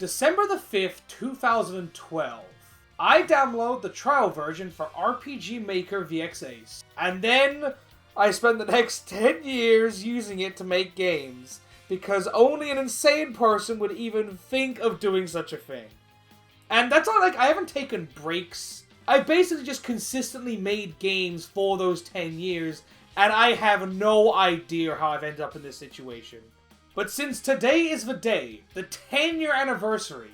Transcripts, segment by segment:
December the 5th, 2012. I download the trial version for RPG Maker VX Ace. And then I spend the next 10 years using it to make games, because only an insane person would even think of doing such a thing. And that's not like I haven't taken breaks. I basically just consistently made games for those 10 years, and I have no idea how I've ended up in this situation. But since today is the day, the 10-year anniversary,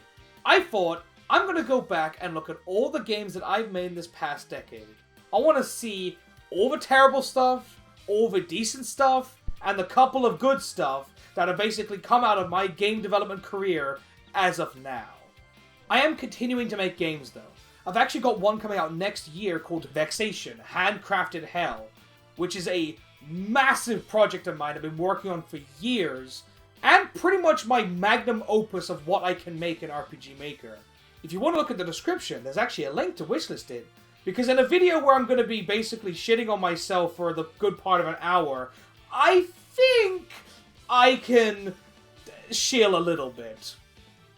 I thought I'm gonna go back and look at all the games that I've made in this past decade. I want to see all the terrible stuff, all the decent stuff, and the couple of good stuff that have basically come out of my game development career as of now. I am continuing to make games though. I've actually got one coming out next year called Vexation, Handcrafted Hell, which is a massive project of mine I've been working on for years, and pretty much my magnum opus of what I can make in RPG Maker. If you want to look at the description, there's actually a link to Wishlist it, because in a video where I'm going to be basically shitting on myself for the good part of an hour, I think I can shill a little bit.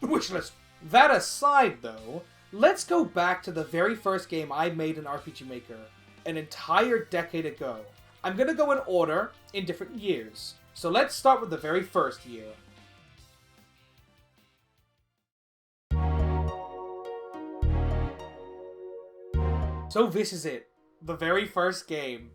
Wishlist. That aside though, let's go back to the very first game I made in RPG Maker, an entire decade ago. I'm going to go in order in different years. So let's start with the very first year. So this is it. The very first game.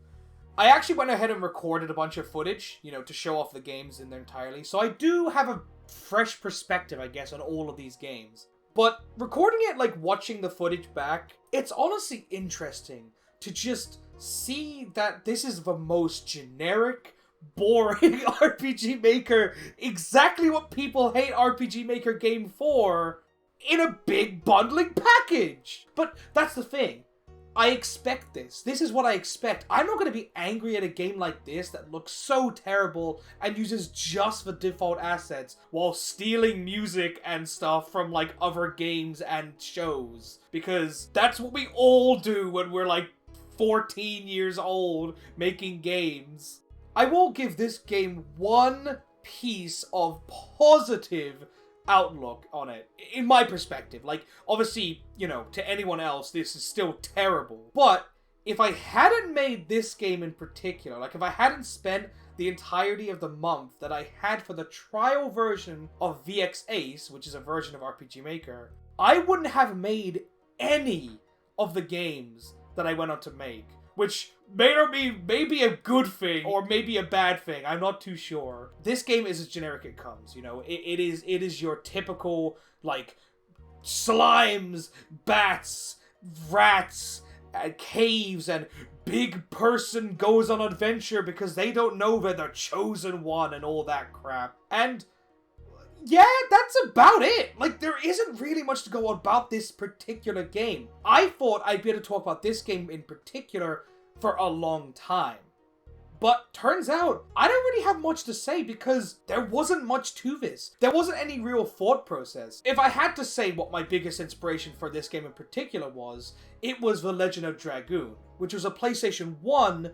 I actually went ahead and recorded a bunch of footage, to show off the games in their entirety. So I do have a fresh perspective, I guess, on all of these games. But recording it, watching the footage back, it's honestly interesting to just see that this is the most generic, boring RPG Maker, exactly what people hate RPG Maker game for, in a big bundling package. But that's the thing. I expect this. This is what I expect. I'm not going to be angry at a game like this that looks so terrible and uses just the default assets while stealing music and stuff from other games and shows. Because that's what we all do when we're 14 years old making games. I will give this game one piece of positive outlook on it, in my perspective. Obviously, to anyone else, this is still terrible. But if I hadn't made this game in particular, if I hadn't spent the entirety of the month that I had for the trial version of VX Ace, which is a version of RPG Maker, I wouldn't have made any of the games that I went on to make. Which may be a good thing, or maybe a bad thing, I'm not too sure. This game is as generic it comes, It is your typical, slimes, bats, rats, caves, and big person goes on adventure because they don't know they're the chosen one and all that crap. And yeah, that's about it. There isn't really much to go about this particular game. I thought I'd be able to talk about this game in particular for a long time. But turns out, I don't really have much to say because there wasn't much to this. There wasn't any real thought process. If I had to say what my biggest inspiration for this game in particular was, it was The Legend of Dragoon, which was a PlayStation 1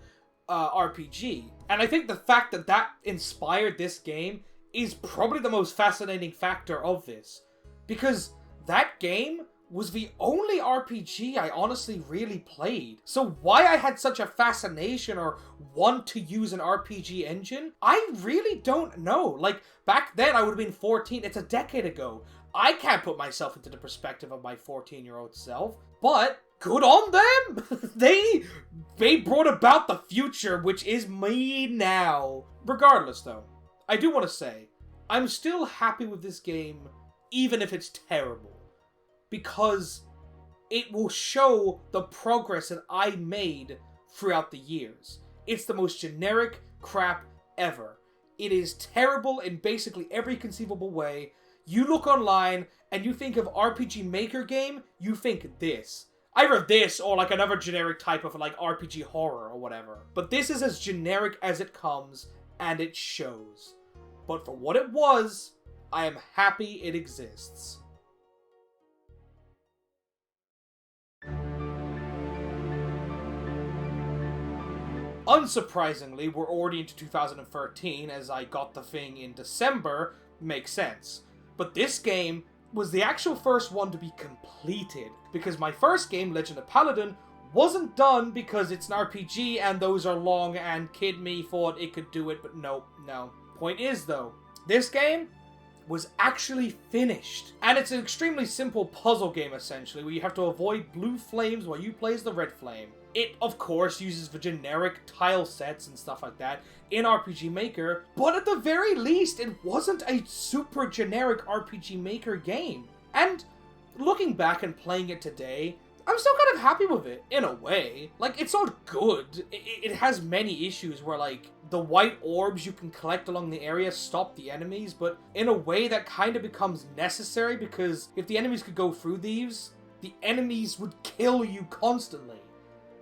RPG. And I think the fact that that inspired this game is probably the most fascinating factor of this. Because that game was the only RPG I honestly really played. So why I had such a fascination or want to use an RPG engine, I really don't know. Back then I would have been 14, it's a decade ago. I can't put myself into the perspective of my 14-year-old self, but good on them! They brought about the future, which is me now. Regardless though, I do want to say, I'm still happy with this game, even if it's terrible. Because it will show the progress that I made throughout the years. It's the most generic crap ever. It is terrible in basically every conceivable way. You look online and you think of RPG Maker game, you think this. Either this or another generic type of RPG horror or whatever. But this is as generic as it comes, and it shows. But for what it was, I am happy it exists. Unsurprisingly, we're already into 2013, as I got the thing in December, makes sense. But this game was the actual first one to be completed, because my first game, Legend of Palidin, wasn't done because it's an RPG and those are long, and kid me thought it could do it, but no. Point is though, this game was actually finished. And it's an extremely simple puzzle game essentially, where you have to avoid blue flames while you play as the red flame. It, of course, uses the generic tile sets and stuff like that in RPG Maker, but at the very least, it wasn't a super generic RPG Maker game. And looking back and playing it today, I'm still kind of happy with it, in a way. Like, it's not good. It has many issues where, like, the white orbs you can collect along the area stop the enemies, but in a way that kind of becomes necessary, because if the enemies could go through these, the enemies would kill you constantly.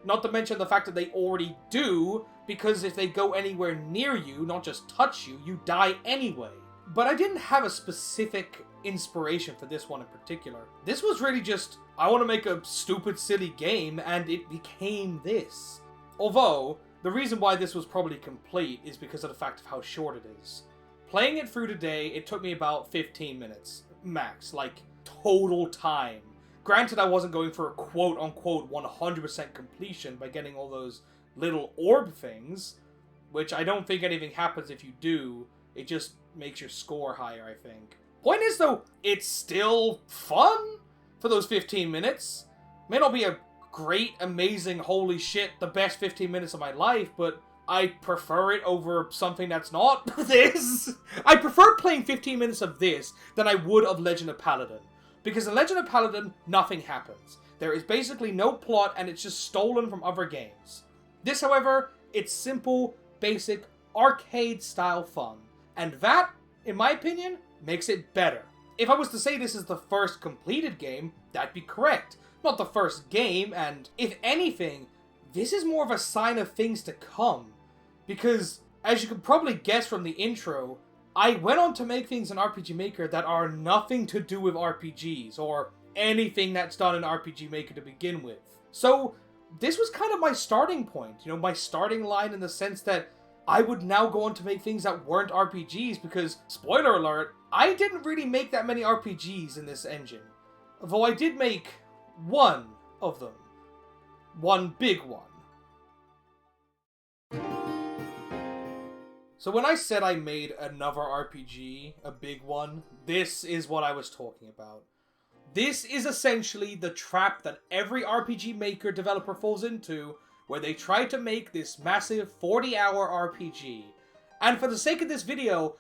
Not to mention the fact that they already do, because if they go anywhere near you, not just touch you, you die anyway. But I didn't have a specific inspiration for this one in particular. This was really just, I want to make a stupid, silly game, and it became this. Although, the reason why this was probably complete is because of the fact of how short it is. Playing it through today, it took me about 15 minutes, max, like, total time. Granted, I wasn't going for a quote-unquote 100% completion by getting all those little orb things, which I don't think anything happens if you do. It just makes your score higher, I think. Point is, though, it's still fun for those 15 minutes. May not be a great, amazing, holy shit, the best 15 minutes of my life, but I prefer it over something that's not this. I prefer playing 15 minutes of this than I would of Legend of Palidin. Because in Legend of Palidin, nothing happens. There is basically no plot, and it's just stolen from other games. This, however, it's simple, basic, arcade-style fun. And that, in my opinion, makes it better. If I was to say this is the first completed game, that'd be correct. Not the first game, and if anything, this is more of a sign of things to come. Because, as you can probably guess from the intro, I went on to make things in RPG Maker that are nothing to do with RPGs, or anything that's done in RPG Maker to begin with. So, this was kind of my starting point, you know, my starting line in the sense that I would now go on to make things that weren't RPGs, because, spoiler alert, I didn't really make that many RPGs in this engine. Though I did make one of them. One big one. So when I said I made another RPG, a big one, this is what I was talking about. This is essentially the trap that every RPG Maker developer falls into, where they try to make this massive 40-hour RPG. And for the sake of this video,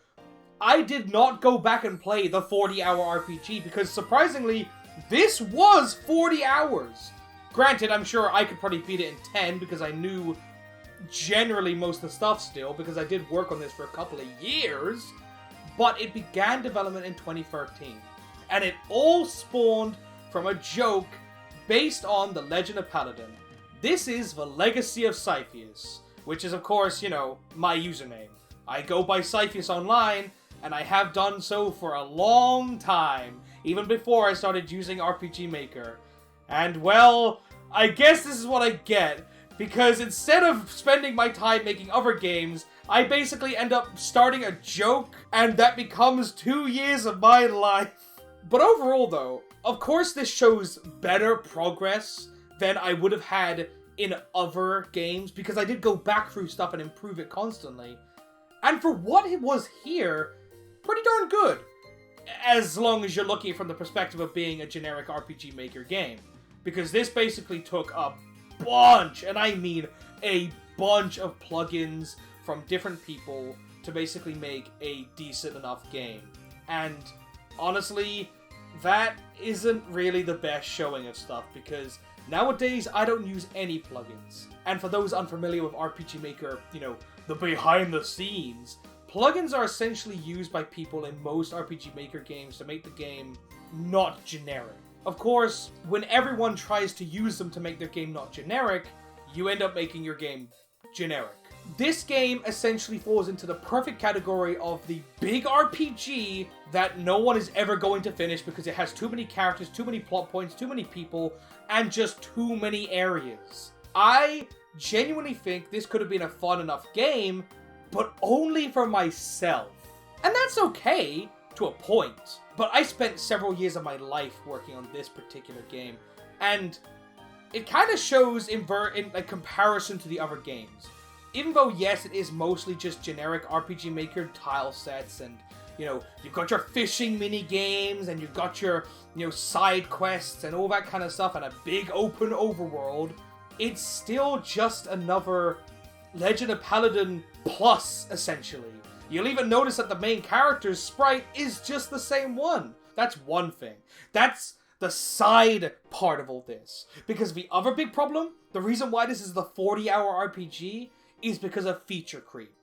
I did not go back and play the 40-hour RPG, because surprisingly, this was 40 hours. Granted, I'm sure I could probably beat it in 10, because I knew generally most of the stuff still, because I did work on this for a couple of years, but it began development in 2013. And it all spawned from a joke based on the Legend of Palidin. This is the Legacy of Syphyous, which is, of course, you know, my username. I go by Syphyous online, and I have done so for a long time, even before I started using RPG Maker. And, well, I guess this is what I get, because instead of spending my time making other games, I basically end up starting a joke, and that becomes 2 years of my life. But overall, though, of course this shows better progress than I would have had in other games, because I did go back through stuff and improve it constantly. And for what it was here, pretty darn good. As long as you're looking from the perspective of being a generic RPG Maker game. Because this basically took a bunch, and I mean a bunch of plugins from different people to basically make a decent enough game. And honestly, that isn't really the best showing of stuff, because nowadays I don't use any plugins. And for those unfamiliar with RPG Maker, you know, the behind the scenes, plugins are essentially used by people in most RPG Maker games to make the game not generic. Of course, when everyone tries to use them to make their game not generic, you end up making your game generic. This game essentially falls into the perfect category of the big RPG that no one is ever going to finish because it has too many characters, too many plot points, too many people, and just too many areas. I genuinely think this could have been a fun enough game, but only for myself. And that's okay, to a point. But I spent several years of my life working on this particular game, and it kind of shows in comparison to the other games. Even though, yes, it is mostly just generic RPG Maker tile sets, and, you know, you've got your fishing mini games, and you've got your, you know, side quests and all that kind of stuff, and a big open overworld, it's still just another Legend of Palidin plus, essentially. You'll even notice that the main character's sprite is just the same one. That's one thing. That's the side part of all this. Because the other big problem, the reason why this is the 40-hour RPG, is because of feature creep.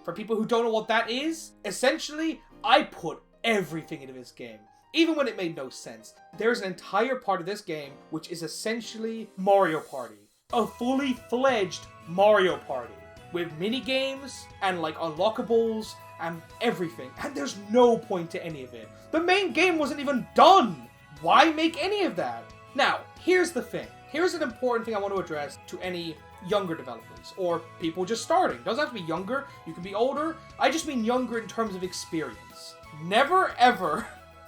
For people who don't know what that is, essentially, I put everything into this game. Even when it made no sense. There's an entire part of this game which is essentially Mario Party. A fully fledged Mario Party. With mini-games, and like unlockables, and everything. And there's no point to any of it. The main game wasn't even done! Why make any of that? Now, here's the thing. Here's an important thing I want to address to any younger developers, or people just starting. Doesn't have to be younger, you can be older. I just mean younger in terms of experience. Never ever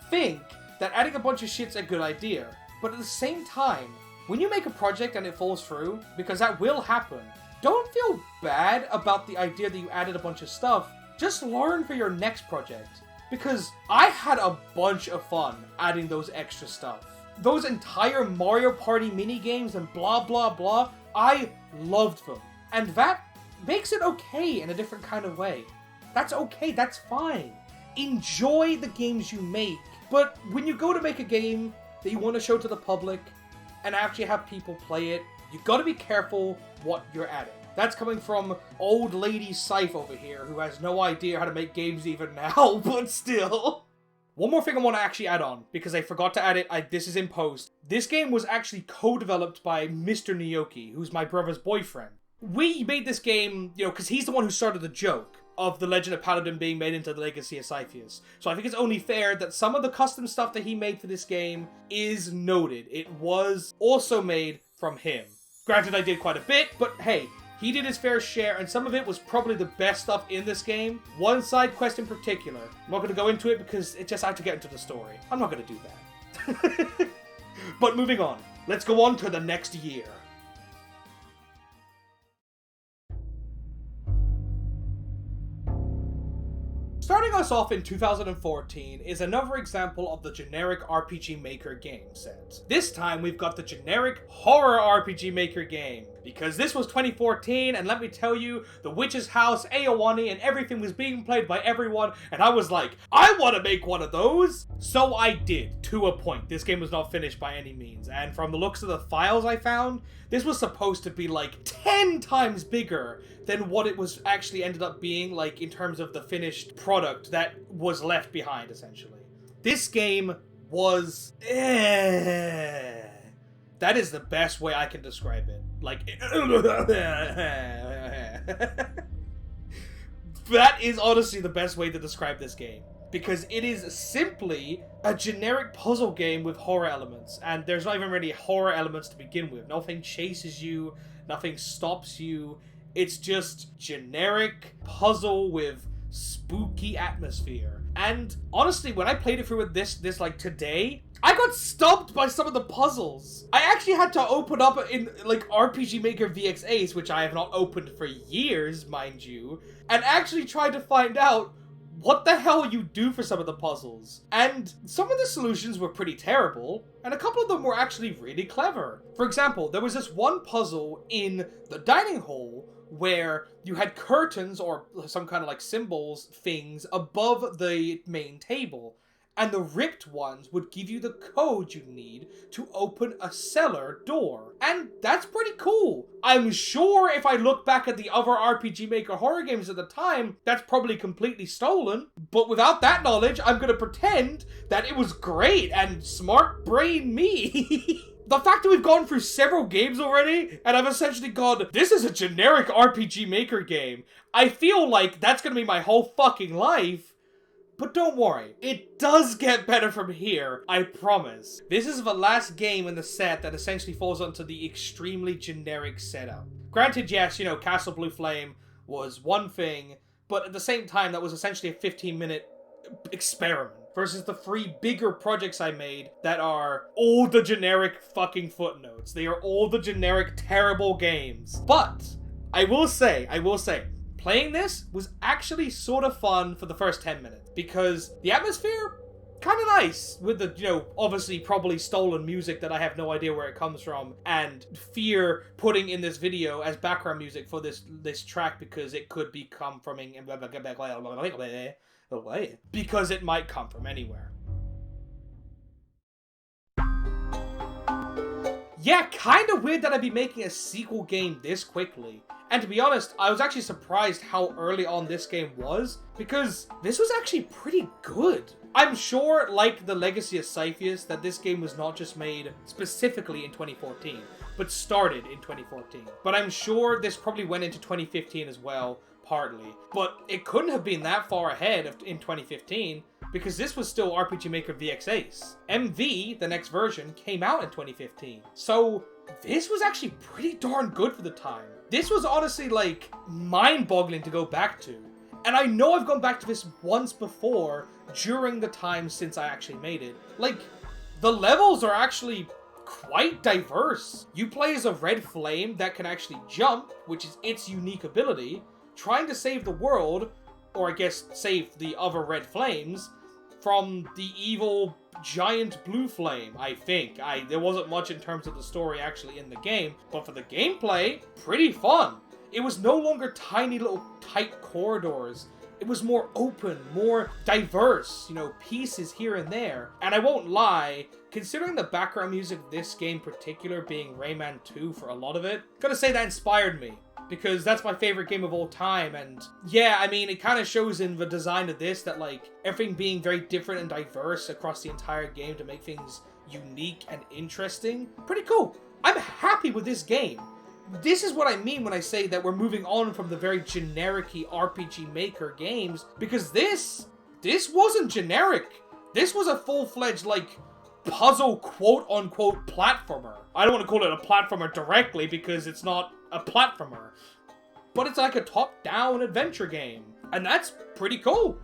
think that adding a bunch of shit's a good idea. But at the same time, when you make a project and it falls through, because that will happen, don't feel bad about the idea that you added a bunch of stuff. Just learn for your next project. Because I had a bunch of fun adding those extra stuff. Those entire Mario Party minigames and blah blah blah, I loved them. And that makes it okay in a different kind of way. That's okay, that's fine. Enjoy the games you make. But when you go to make a game that you want to show to the public and actually have people play it, you gotta be careful what you're adding. That's coming from old lady Scythe over here, who has no idea how to make games even now, but still. One more thing I want to actually add on, because I forgot to add it, this is in post. This game was actually co-developed by Mr. Nyoki, who's my brother's boyfriend. We made this game, you know, because he's the one who started the joke of the Legend of Palidin being made into the Legacy of Syphyous. So I think it's only fair that some of the custom stuff that he made for this game is noted. It was also made from him. Granted, I did quite a bit, but hey, he did his fair share, and some of it was probably the best stuff in this game. One side quest in particular. I'm not going to go into it because it just had to get into the story. I'm not going to do that. But moving on. Let's go on to the next year. Starting us off in 2014 is another example of the generic RPG Maker game set. This time we've got the generic horror RPG Maker game. Because this was 2014, and let me tell you, the Witch's House, Aowani, and everything was being played by everyone, and I was like, I want to make one of those! So I did, to a point. This game was not finished by any means, and from the looks of the files I found, this was supposed to be like 10 times bigger than what it was actually ended up being, like in terms of the finished product that was left behind, essentially. This game was that is the best way I can describe it. Like, that is honestly the best way to describe this game. Because it is simply a generic puzzle game with horror elements. And there's not even really horror elements to begin with. Nothing chases you, nothing stops you. It's just generic puzzle with spooky atmosphere. And honestly, when I played it through with this like today, I got stumped by some of the puzzles. I actually had to open up in like RPG Maker VX Ace, which I have not opened for years, mind you, and actually tried to find out what the hell you do for some of the puzzles. And some of the solutions were pretty terrible, and a couple of them were actually really clever. For example, there was this one puzzle in the dining hall where you had curtains or some kind of like symbols things above the main table. And the ripped ones would give you the code you need to open a cellar door. And that's pretty cool. I'm sure if I look back at the other RPG Maker horror games at the time, that's probably completely stolen. But without that knowledge, I'm gonna pretend that it was great and smart brain me. The fact that we've gone through several games already, and I've essentially gone, this is a generic RPG Maker game. I feel like that's gonna be my whole fucking life. But don't worry, it does get better from here, I promise. This is the last game in the set that essentially falls onto the extremely generic setup. Granted, yes, you know, Castle Blue Flame was one thing, but at the same time, that was essentially a 15-minute experiment. versus the 3 bigger projects I made that are all the generic fucking footnotes. They are all the generic terrible games. But I will say, playing this was actually sort of fun for the first 10 minutes because the atmosphere, kind of nice with the, you know, obviously probably stolen music that I have no idea where it comes from, and Fear putting in this video as background music for this track because it could be come from because it might come from anywhere. Yeah, kind of weird that I'd be making a sequel game this quickly. And to be honest, I was actually surprised how early on this game was, because this was actually pretty good. I'm sure, like the Legacy of Syphyous, that this game was not just made specifically in 2014, but started in 2014. But I'm sure this probably went into 2015 as well, partly. But it couldn't have been that far ahead in 2015, because this was still RPG Maker VX Ace. MV, the next version, came out in 2015. So this was actually pretty darn good for the time. This was honestly, like, mind-boggling to go back to. And I know I've gone back to this once before during the time since I actually made it. Like, the levels are actually quite diverse. You play as a red flame that can actually jump, which is its unique ability, trying to save the world, or I guess save the other red flames, from the evil giant blue flame, I think. There wasn't much in terms of the story actually in the game, but for the gameplay, pretty fun. It was no longer tiny little tight corridors. It was more open, more diverse, you know, pieces here and there. And I won't lie, considering the background music of this game in particular being Rayman 2 for a lot of it, gotta say that inspired me, because that's my favorite game of all time. And yeah, I mean, it kind of shows in the design of this that, like, everything being very different and diverse across the entire game to make things unique and interesting. Pretty cool. I'm happy with this game. This is what I mean when I say that we're moving on from the very generic-y RPG Maker games, because this wasn't generic. This was a full-fledged, like, puzzle quote-unquote platformer. I don't want to call it a platformer directly because it's not a platformer, but it's like a top-down adventure game, and that's pretty cool.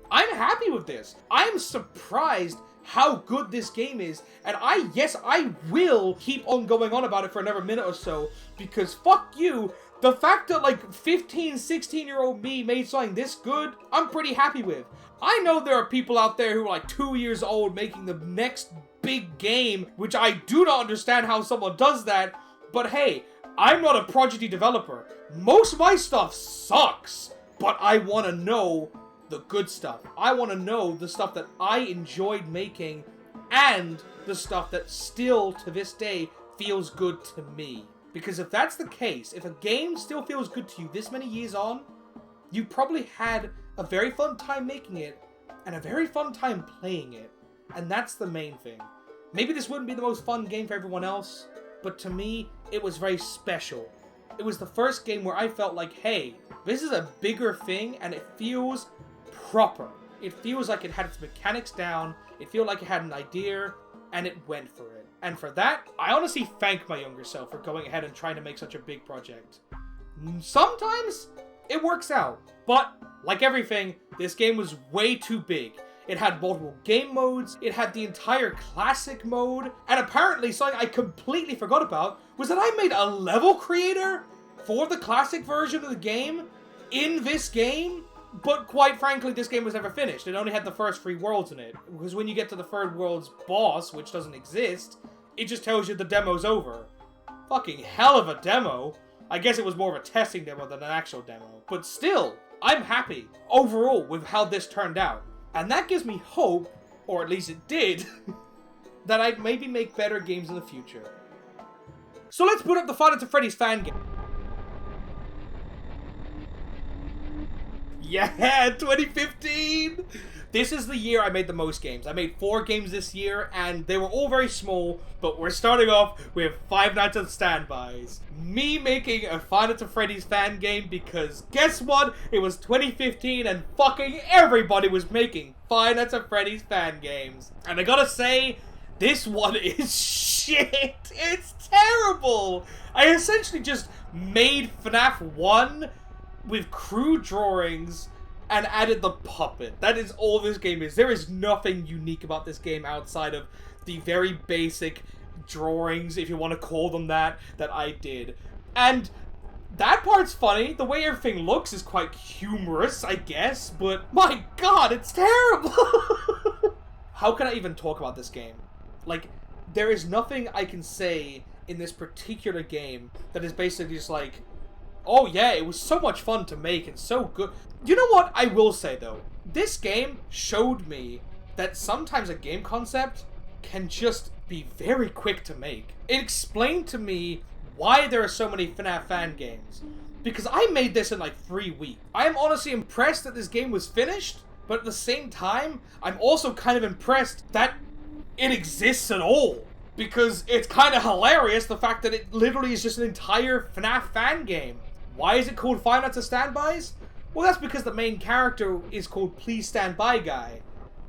I'm happy with this. I'm surprised how good this game is, and I will keep on going on about it for another minute or so, because fuck you, the fact that like 15, 16-year-old me made something this good, I'm pretty happy with. I know there are people out there who are like 2 years old making the next big game, which I do not understand how someone does that, but hey, I'm not a Prodigy developer. Most of my stuff sucks, but I want to know the good stuff. I want to know the stuff that I enjoyed making and the stuff that still to this day feels good to me. Because if that's the case, if a game still feels good to you this many years on, you probably had a very fun time making it and a very fun time playing it. And that's the main thing. Maybe this wouldn't be the most fun game for everyone else, but to me, it was very special. It was the first game where I felt like, hey, this is a bigger thing and it feels proper. It feels like it had its mechanics down, it feels like it had an idea, and it went for it. And for that, I honestly thank my younger self for going ahead and trying to make such a big project. Sometimes it works out, but like everything, this game was way too big. It had multiple game modes, it had the entire classic mode, and apparently something I completely forgot about was that I made a level creator for the classic version of the game in this game. But quite frankly, this game was never finished. It only had the first 3 worlds in it. Because when you get to the 3rd world's boss, which doesn't exist, it just tells you the demo's over. Fucking hell of a demo. I guess it was more of a testing demo than an actual demo. But still, I'm happy overall with how this turned out. And that gives me hope, or at least it did, that I'd maybe make better games in the future. So let's put up the Five Nights at Freddy's fan game. Yeah, 2015! This is the year I made the most games. I made 4 games this year, and they were all very small, but we're starting off with Five Nights at Standby's. Me making a Five Nights at Freddy's fan game because, guess what? It was 2015 and fucking everybody was making Five Nights at Freddy's fan games. And I gotta say, this one is shit! It's terrible! I essentially just made FNAF 1 with crude drawings and added the puppet. That is all this game is. There is nothing unique about this game outside of the very basic drawings, if you want to call them that I did. And that part's funny. The way everything looks is quite humorous, I guess, but my god, it's terrible! How can I even talk about this game? Like, there is nothing I can say in this particular game that is basically just like, oh yeah, it was so much fun to make and so good. You know what I will say though? This game showed me that sometimes a game concept can just be very quick to make. It explained to me why there are so many FNAF fan games. Because I made this in like 3 weeks. I am honestly impressed that this game was finished, but at the same time, I'm also kind of impressed that it exists at all. Because it's kind of hilarious, the fact that it literally is just an entire FNAF fan game. Why is it called Five Nights at Standbys? Well, that's because the main character is called Please Stand By Guy.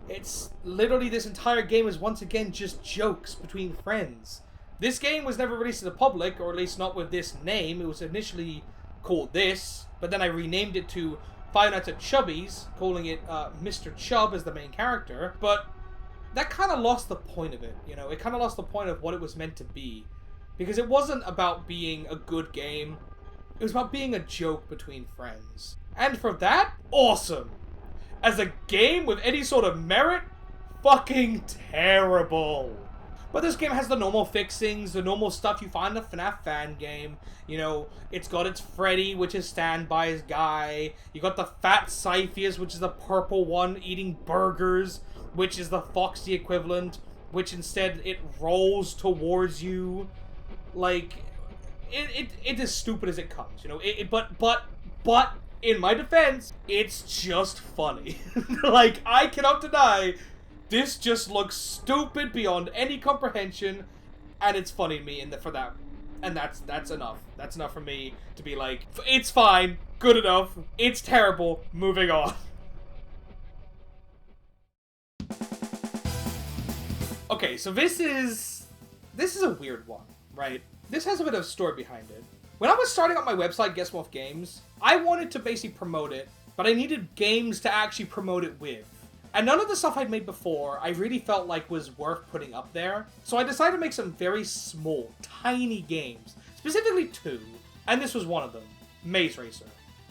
It's literally, this entire game is once again just jokes between friends. This game was never released to the public, or at least not with this name. It was initially called this, but then I renamed it to Five Nights at Chubby's, calling it Mr. Chubb as the main character, but that kind of lost the point of it, you know? It kind of lost the point of what it was meant to be. Because it wasn't about being a good game, it was about being a joke between friends. And for that, awesome! As a game with any sort of merit, fucking terrible! But this game has the normal fixings, the normal stuff you find in a FNAF fan game. You know, it's got its Freddy, which is Standby's guy. You got the fat Syphyous, which is the purple one, eating burgers, which is the Foxy equivalent, which instead it rolls towards you. Like, it is stupid as it comes, you know. But in my defense, it's just funny. Like, I cannot deny, this just looks stupid beyond any comprehension, and it's funny to me for that. And that's enough. That's enough for me to be like, it's fine, good enough, it's terrible, moving on. Okay, so this is a weird one, right? This has a bit of a story behind it. When I was starting up my website, Guess Wolf Games, I wanted to basically promote it, but I needed games to actually promote it with. And none of the stuff I'd made before, I really felt like was worth putting up there. So I decided to make some very small, tiny games. Specifically 2. And this was one of them. Maze Racer.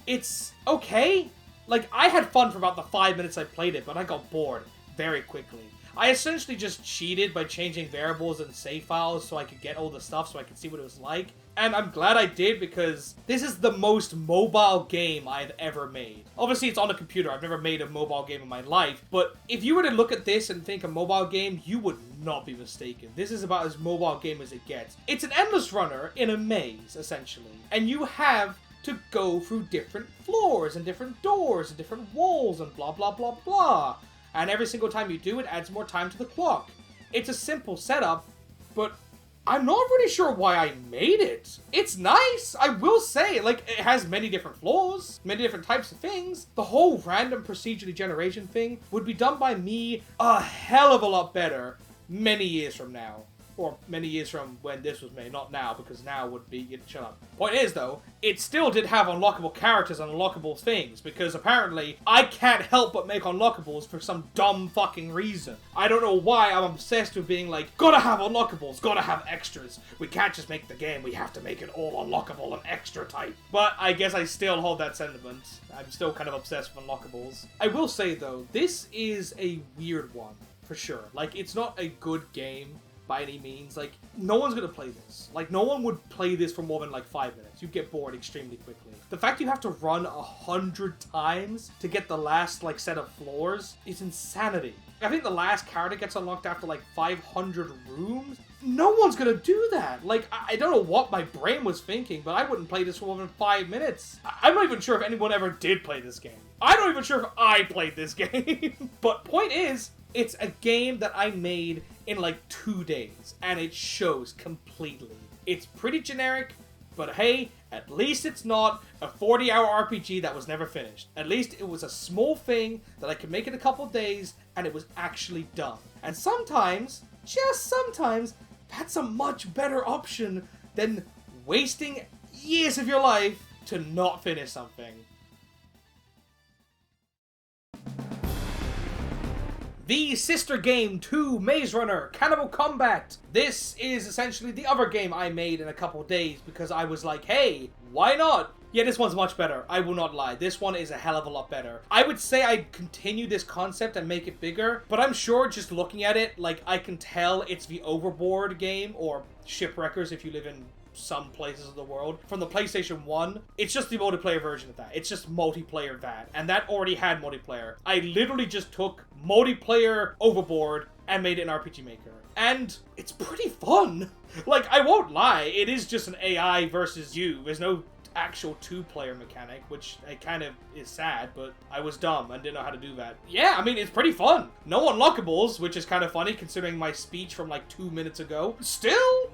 It's okay. Like, I had fun for about the 5 minutes I played it, but I got bored very quickly. I essentially just cheated by changing variables and save files so I could get all the stuff so I could see what it was like. And I'm glad I did, because this is the most mobile game I've ever made. Obviously, it's on a computer. I've never made a mobile game in my life. But if you were to look at this and think a mobile game, you would not be mistaken. This is about as mobile game as it gets. It's an endless runner in a maze, essentially. And you have to go through different floors and different doors and different walls and blah, blah, blah, blah. And every single time you do it, adds more time to the clock. It's a simple setup, but I'm not really sure why I made it. It's nice, I will say. Like, it has many different floors, many different types of things. The whole random procedurally generation thing would be done by me a hell of a lot better many years from now. Or many years from when this was made, not now, because now would be... Shut up. Point is, though, it still did have unlockable characters and unlockable things, because apparently I can't help but make unlockables for some dumb fucking reason. I don't know why I'm obsessed with being like, gotta have unlockables, gotta have extras. We can't just make the game, we have to make it all unlockable and extra type. But I guess I still hold that sentiment. I'm still kind of obsessed with unlockables. I will say, though, this is a weird one, for sure. Like, it's not a good game by any means. Like, no one's gonna play this. Like, no one would play this for more than like 5 minutes. You get bored extremely quickly. The fact you have to run 100 times to get the last like set of floors is insanity. I think the last character gets unlocked after like 500 rooms. No one's gonna do that. Like, I don't know what my brain was thinking, but I wouldn't play this for more than 5 minutes. I'm not even sure if anyone ever did play this game. I'm not even sure if I played this game. But point is, it's a game that I made in like 2 days, and it shows completely. It's pretty generic, but hey, at least it's not a 40-hour RPG that was never finished. At least it was a small thing that I could make in a couple days, and it was actually done. And sometimes, just sometimes, that's a much better option than wasting years of your life to not finish something. the sister game to Maze Runner, Cannonball Combat. This is essentially the other game I made in a couple days because I was like, hey, why not? Yeah, this one's much better. I will not lie. This one is a hell of a lot better. I would say I'd continue this concept and make it bigger, but I'm sure just looking at it, like, I can tell it's the Overboard game, or Shipwreckers if you live in some places of the world, from the PlayStation 1. It's just the multiplayer version of that. It's just multiplayer that, and that already had multiplayer. I literally just took multiplayer Overboard and made it an RPG Maker. And it's pretty fun. Like, I won't lie, it is just an AI versus you. There's no actual two-player mechanic, which it kind of is sad, but I was dumb and didn't know how to do that. Yeah, I mean, it's pretty fun. No unlockables, which is kind of funny considering my speech from like 2 minutes ago. Still,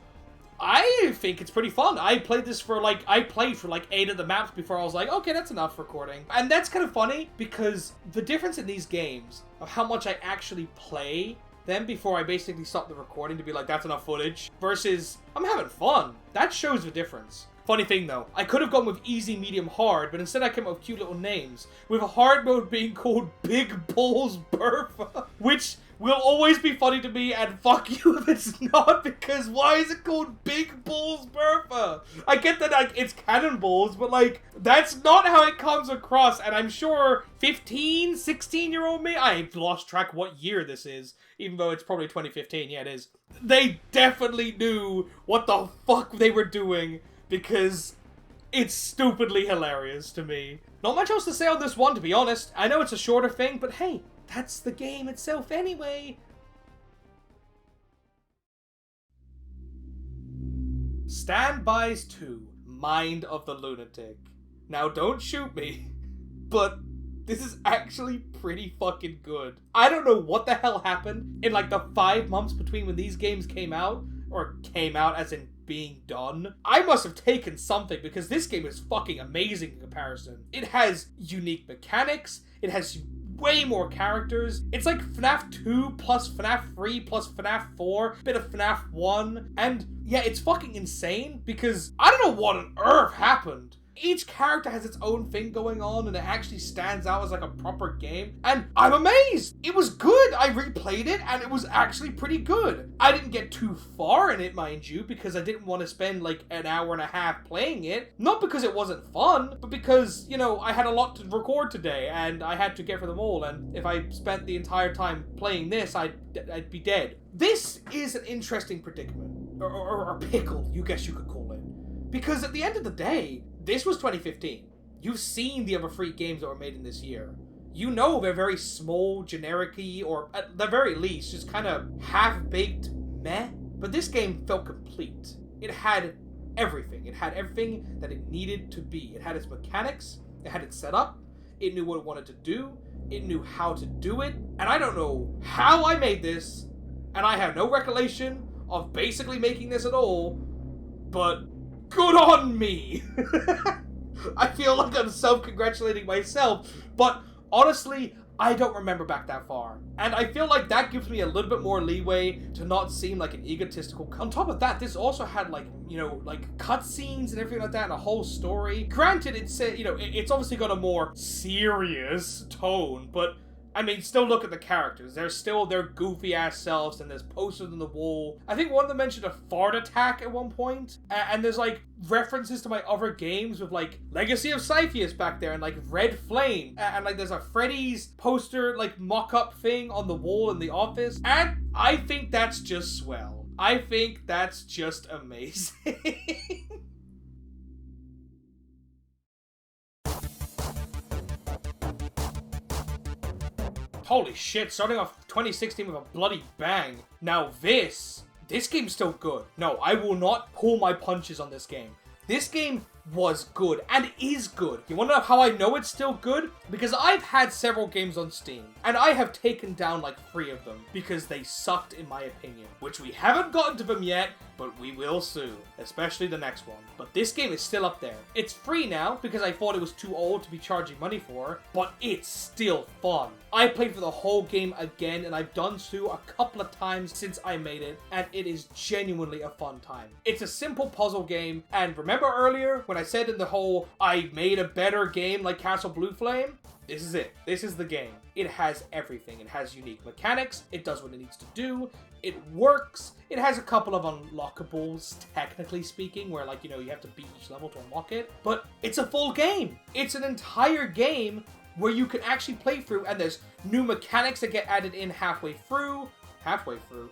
I think it's pretty fun. I played for like 8 of the maps before I was like, okay, that's enough recording. And that's kind of funny because the difference in these games of how much I actually play them before I basically stop the recording to be like, that's enough footage, versus I'm having fun. That shows the difference. Funny thing though, I could have gone with easy, medium, hard, but instead I came up with cute little names, with a hard mode being called Big Balls Bertha, which will always be funny to me, and fuck you if it's not, because why is it called Big Balls Bertha? I get that, like, it's cannonballs, but, like, that's not how it comes across, and I'm sure 15, 16-year-old me, I've lost track what year this is, even though it's probably 2015, yeah, it is. They definitely knew what the fuck they were doing, because it's stupidly hilarious to me. Not much else to say on this one, to be honest. I know it's a shorter thing, but hey, that's the game itself anyway. Standbys 2, Mind of the Lunatic. Now, don't shoot me, but this is actually pretty fucking good. I don't know what the hell happened in like the 5 months between when these games came out, or came out as in being done. I must have taken something because this game is fucking amazing in comparison. It has unique mechanics, it has way more characters. It's like FNAF 2 plus FNAF 3 plus FNAF 4, bit of FNAF 1, and yeah, it's fucking insane because I don't know what on earth happened. Each character has its own thing going on and it actually stands out as like a proper game. And I'm amazed! It was good! I replayed it and it was actually pretty good. I didn't get too far in it, mind you, because I didn't want to spend like an hour and a half playing it. Not because it wasn't fun, but because, you know, I had a lot to record today and I had to get for them all. And if I spent the entire time playing this, I'd be dead. This is an interesting predicament. Or pickle, you guess you could call it. Because at the end of the day, this was 2015. You've seen the other 3 games that were made in this year. You know they're very small, generic-y, or at the very least, just kind of half-baked meh. But this game felt complete. It had everything. It had everything that it needed to be. It had its mechanics, it had it set up, it knew what it wanted to do, it knew how to do it, and I don't know how I made this, and I have no recollection of basically making this at all, but good on me! I feel like I'm self-congratulating myself, but honestly, I don't remember back that far. And I feel like that gives me a little bit more leeway to not seem like an egotistical... On top of that, this also had like, you know, like cutscenes and everything like that and a whole story. Granted, it's, you know, it's obviously got a more serious tone, but I mean, still look at the characters. They're still their goofy-ass selves, and there's posters on the wall. I think one of them mentioned a fart attack at one point. And there's, like, references to my other games with, like, Legacy of Syphyous back there, and, like, Red Flame. And, like, there's a Freddy's poster, like, mock-up thing on the wall in the office. And I think that's just swell. I think that's just amazing. Holy shit, starting off 2016 with a bloody bang. Now this game's still good. No, I will not pull my punches on this game. This game was good and is good. You want to know how I know it's still good? Because I've had several games on Steam and I have taken down like 3 of them because they sucked in my opinion, which we haven't gotten to them yet, but we will soon, especially the next one. But this game is still up there. It's free now because I thought it was too old to be charging money for, but it's still fun. I played for the whole game again, and I've done so a couple of times since I made it, and it is genuinely a fun time. It's a simple puzzle game, and remember earlier when I said in the whole, I made a better game like Castle Blue Flame? This is it. This is the game. It has everything. It has unique mechanics. It does what it needs to do. It works. It has a couple of unlockables, technically speaking, where, like, you know, you have to beat each level to unlock it. But it's a full game. It's an entire game where you can actually play through, and there's new mechanics that get added in halfway through,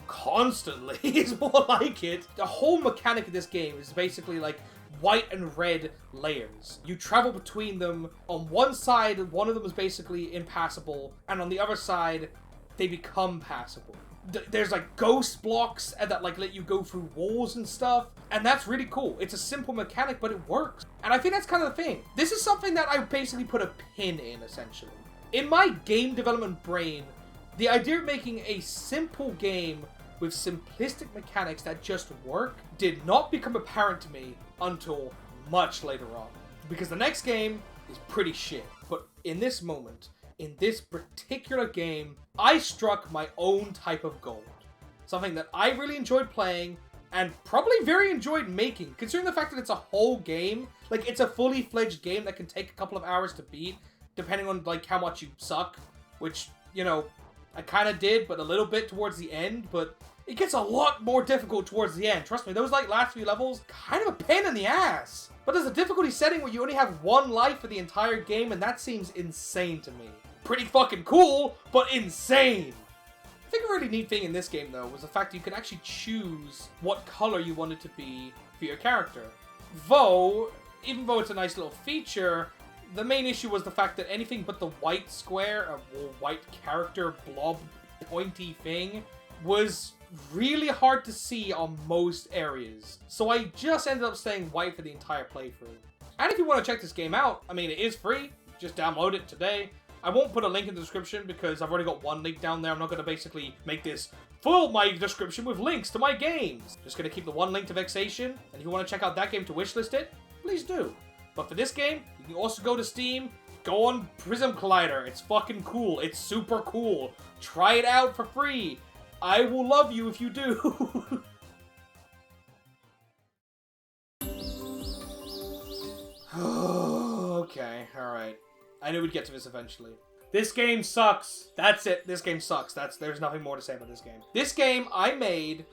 constantly is more like it. The whole mechanic of this game is basically like white and red layers. You travel between them. On one side, one of them is basically impassable, and on the other side, they become passable. There's like ghost blocks that like let you go through walls and stuff, and that's really cool. It's a simple mechanic, but it works. And I think that's kind of the thing. This is something that I basically put a pin in, essentially. In my game development brain, the idea of making a simple game with simplistic mechanics that just work did not become apparent to me until much later on. Because the next game is pretty shit. But in this moment, in this particular game, I struck my own type of gold. Something that I really enjoyed playing, and probably very enjoyed making, considering the fact that it's a whole game. Like, it's a fully fledged game that can take a couple of hours to beat, depending on, like, how much you suck. Which, you know, I kind of did, but a little bit towards the end, but it gets a lot more difficult towards the end. Trust me, those, like, last few levels, kind of a pain in the ass. But there's a difficulty setting where you only have one life for the entire game, and that seems insane to me. Pretty fucking cool, but insane. I think a really neat thing in this game, though, was the fact that you could actually choose what color you wanted to be for your character. Though, even though it's a nice little feature, the main issue was the fact that anything but the white square, or white character blob pointy thing, was really hard to see on most areas. So I just ended up staying white for the entire playthrough. And if you want to check this game out, I mean, it is free. Just download it today. I won't put a link in the description because I've already got one link down there. I'm not going to basically make this full my description with links to my games. Just going to keep the one link to Vexation. And if you want to check out that game to wishlist it, please do. But for this game, you can also go to Steam, go on Prism Collider. It's fucking cool. It's super cool. Try it out for free. I will love you if you do. Okay, alright. I knew we'd get to this eventually. This game sucks. That's it. This game sucks. There's nothing more to say about this game. This game I made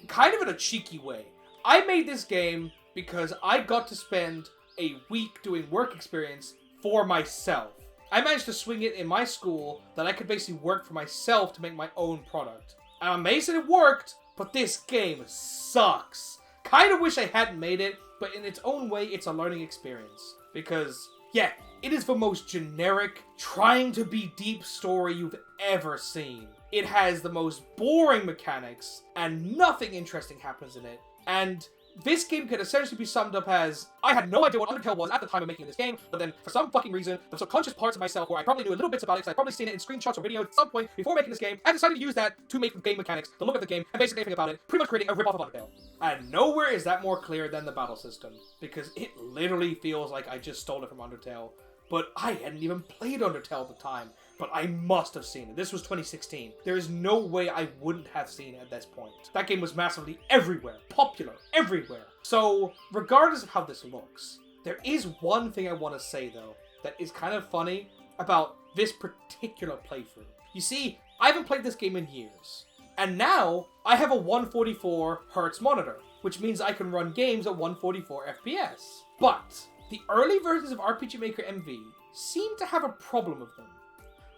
kind of in a cheeky way. I made this game because I got to spend a week doing work experience for myself. I managed to swing it in my school that I could basically work for myself to make my own product. I'm amazed that it worked, but this game sucks. Kind of wish I hadn't made it, but in its own way, it's a learning experience. Because, yeah, it is the most generic, trying to be deep story you've ever seen. It has the most boring mechanics, and nothing interesting happens in it. And this game could essentially be summed up as, I had no idea what Undertale was at the time of making this game, but then for some fucking reason, the subconscious parts of myself where I probably knew a little bits about it, because I'd probably seen it in screenshots or videos at some point before making this game, I decided to use that to make the game mechanics, the look of the game, and basically everything about it, pretty much creating a rip-off of Undertale. And nowhere is that more clear than the battle system, because it literally feels like I just stole it from Undertale. But I hadn't even played Undertale at the time, but I must have seen it. This was 2016. There is no way I wouldn't have seen it at this point. That game was massively everywhere, popular, everywhere. So, regardless of how this looks, there is one thing I want to say, though, that is kind of funny about this particular playthrough. You see, I haven't played this game in years, and now I have a 144 Hz monitor, which means I can run games at 144 FPS. But the early versions of RPG Maker MV seem to have a problem with them,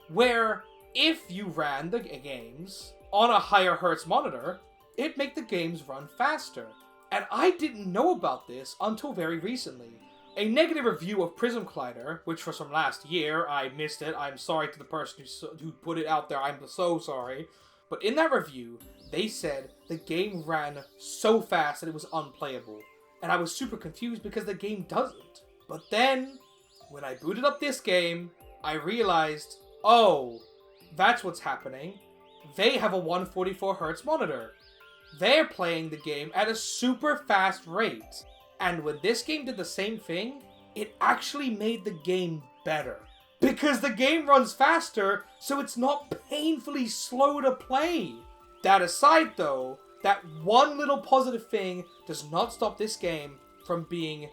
where if you ran the games on a higher Hertz monitor, it'd make the games run faster. And I didn't know about this until very recently. A negative review of Prism Collider, which was from last year, I missed it, I'm sorry to the person who put it out there, I'm so sorry. But in that review, they said the game ran so fast that it was unplayable. And I was super confused because the game doesn't. But then, when I booted up this game, I realized, oh, that's what's happening. They have a 144 Hz monitor. They're playing the game at a super fast rate. And when this game did the same thing, it actually made the game better. Because the game runs faster, so it's not painfully slow to play. That aside though, that one little positive thing does not stop this game from being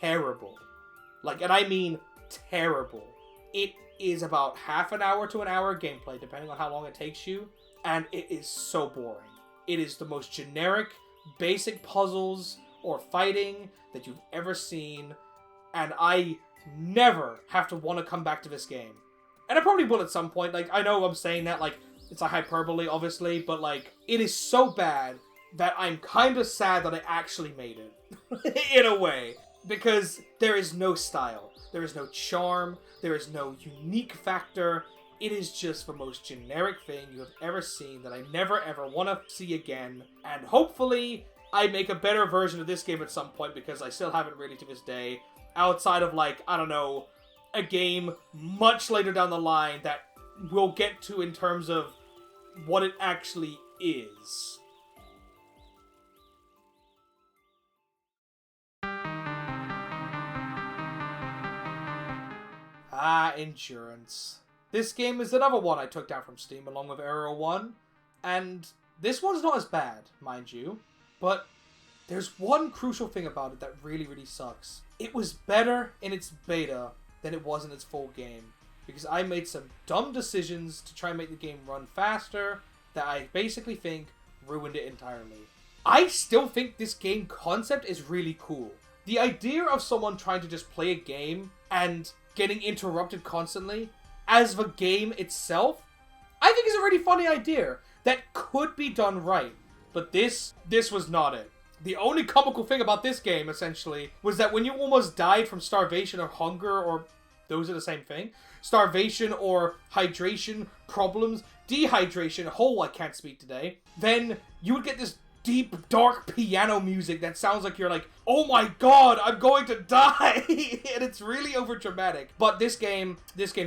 terrible. Like, and I mean terrible. It is about half an hour to an hour of gameplay, depending on how long it takes you, and it is so boring. It is the most generic, basic puzzles or fighting that you've ever seen, and I never have to want to come back to this game. And I probably will at some point. Like, I know I'm saying that, like, it's a hyperbole, obviously, but, like, it is so bad that I'm kind of sad that I actually made it. In a way. Because there is no style. There is no charm. There is no unique factor. It is just the most generic thing you have ever seen that I never ever want to see again. And hopefully, I make a better version of this game at some point, because I still haven't really to this day. Outside of, like, I don't know, a game much later down the line that we'll get to in terms of what it actually is. Endurance. This game is another one I took down from Steam along with Aero 1, and this one's not as bad, mind you, but there's one crucial thing about it that really, really sucks. It was better in its beta than it was in its full game, because I made some dumb decisions to try and make the game run faster that I basically think ruined it entirely. I still think this game concept is really cool. The idea of someone trying to just play a game and getting interrupted constantly as the game itself, I think is a really funny idea that could be done right. But this was not it. The only comical thing about this game, essentially, was that when you almost died from starvation or hunger, or those are the same thing, starvation or hydration problems, dehydration, I can't speak today, then you would get this deep, dark piano music that sounds like you're like, oh my god, I'm going to die! And it's really overdramatic. But this game's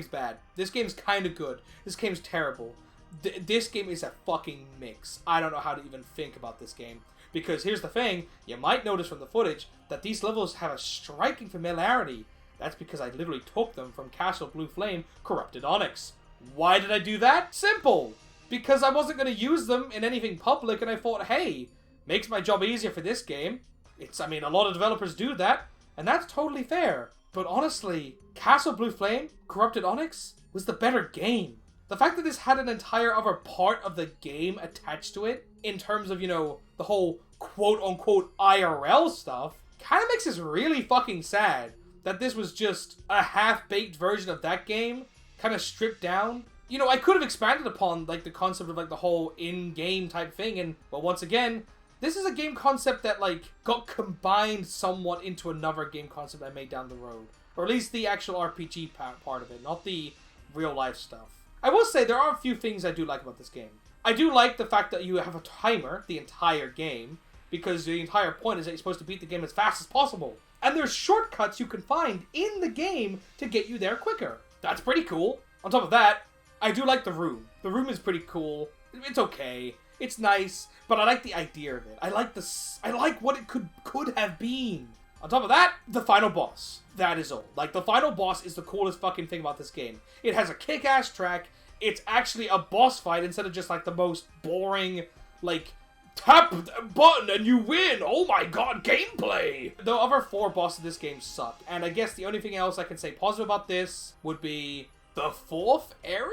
bad. This game's kind of good. This game's terrible. This game is a fucking mix. I don't know how to even think about this game. Because here's the thing, you might notice from the footage that these levels have a striking familiarity. That's because I literally took them from Castle Blue Flame Corrupted Onyx. Why did I do that? Simple! Because I wasn't going to use them in anything public, and I thought, hey, makes my job easier for this game. A lot of developers do that, and that's totally fair. But honestly, Castle Blue Flame Corrupted Onyx was the better game. The fact that this had an entire other part of the game attached to it, in terms of, the whole quote-unquote IRL stuff, kind of makes this really fucking sad that this was just a half-baked version of that game, kind of stripped down. I could have expanded upon, like, the concept of, like, the whole in-game type thing, but once again, this is a game concept that, like, got combined somewhat into another game concept I made down the road. Or at least the actual RPG part of it, not the real-life stuff. I will say, there are a few things I do like about this game. I do like the fact that you have a timer the entire game, because the entire point is that you're supposed to beat the game as fast as possible. And there's shortcuts you can find in the game to get you there quicker. That's pretty cool. On top of that, I do like the room. The room is pretty cool. It's okay. It's nice, but I like the idea of it. I like what it could have been. On top of that, the final boss. That is all. Like, the final boss is the coolest fucking thing about this game. It has a kick-ass track. It's actually a boss fight instead of just, like, the most boring, like, tap the button and you win! Oh my god, gameplay! The other 4 bosses of this game suck. And I guess the only thing else I can say positive about this would be the 4th area?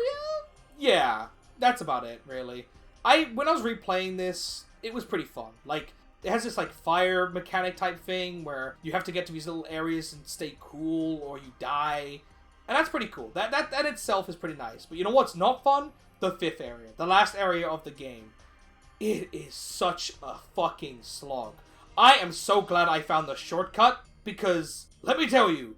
Yeah, that's about it, really. When I was replaying this, it was pretty fun. Like, it has this, like, fire mechanic type thing where you have to get to these little areas and stay cool or you die. And that's pretty cool. That itself is pretty nice. But you know what's not fun? The 5th area. The last area of the game. It is such a fucking slog. I am so glad I found the shortcut, because, let me tell you,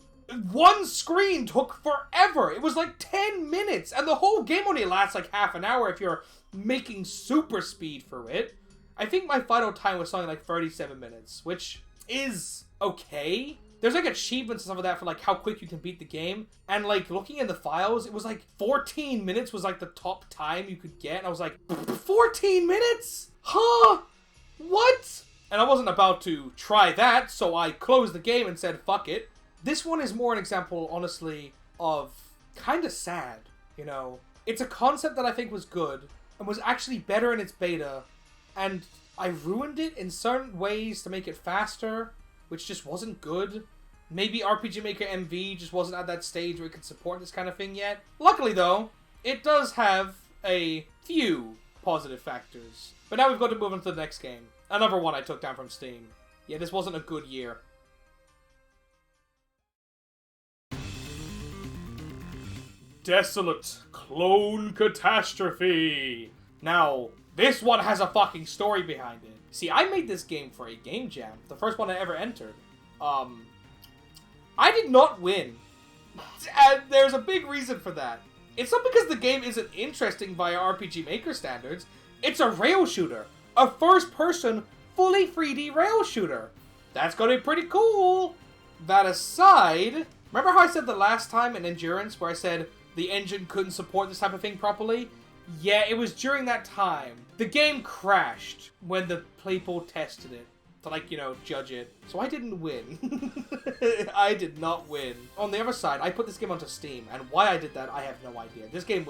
one screen took forever. It was like 10 minutes, and the whole game only lasts like half an hour if you're making super speed for it. I think my final time was something like 37 minutes, which is okay. There's like achievements and stuff like that for like how quick you can beat the game. And like looking in the files, it was like 14 minutes was like the top time you could get. And I was like, 14 minutes? Huh? What? And I wasn't about to try that, so I closed the game and said, fuck it. This one is more an example, honestly, of kind of sad, It's a concept that I think was good and was actually better in its beta. And I ruined it in certain ways to make it faster, which just wasn't good. Maybe RPG Maker MV just wasn't at that stage where it could support this kind of thing yet. Luckily though, it does have a few positive factors. But now we've got to move on to the next game. Another one I took down from Steam. Yeah, this wasn't a good year. Desolate Clone Catastrophe. Now, this one has a fucking story behind it. See, I made this game for a game jam. The first one I ever entered. I did not win. And there's a big reason for that. It's not because the game isn't interesting by RPG Maker standards. It's a rail shooter. A first-person, fully 3D rail shooter. That's gonna be pretty cool. That aside, remember how I said the last time in Endurance where I said the engine couldn't support this type of thing properly? Yeah, it was during that time. The game crashed when the people tested it to, like, you know, judge it. So I didn't win. I did not win. On the other side, I put this game onto Steam, and why I did that, I have no idea. This game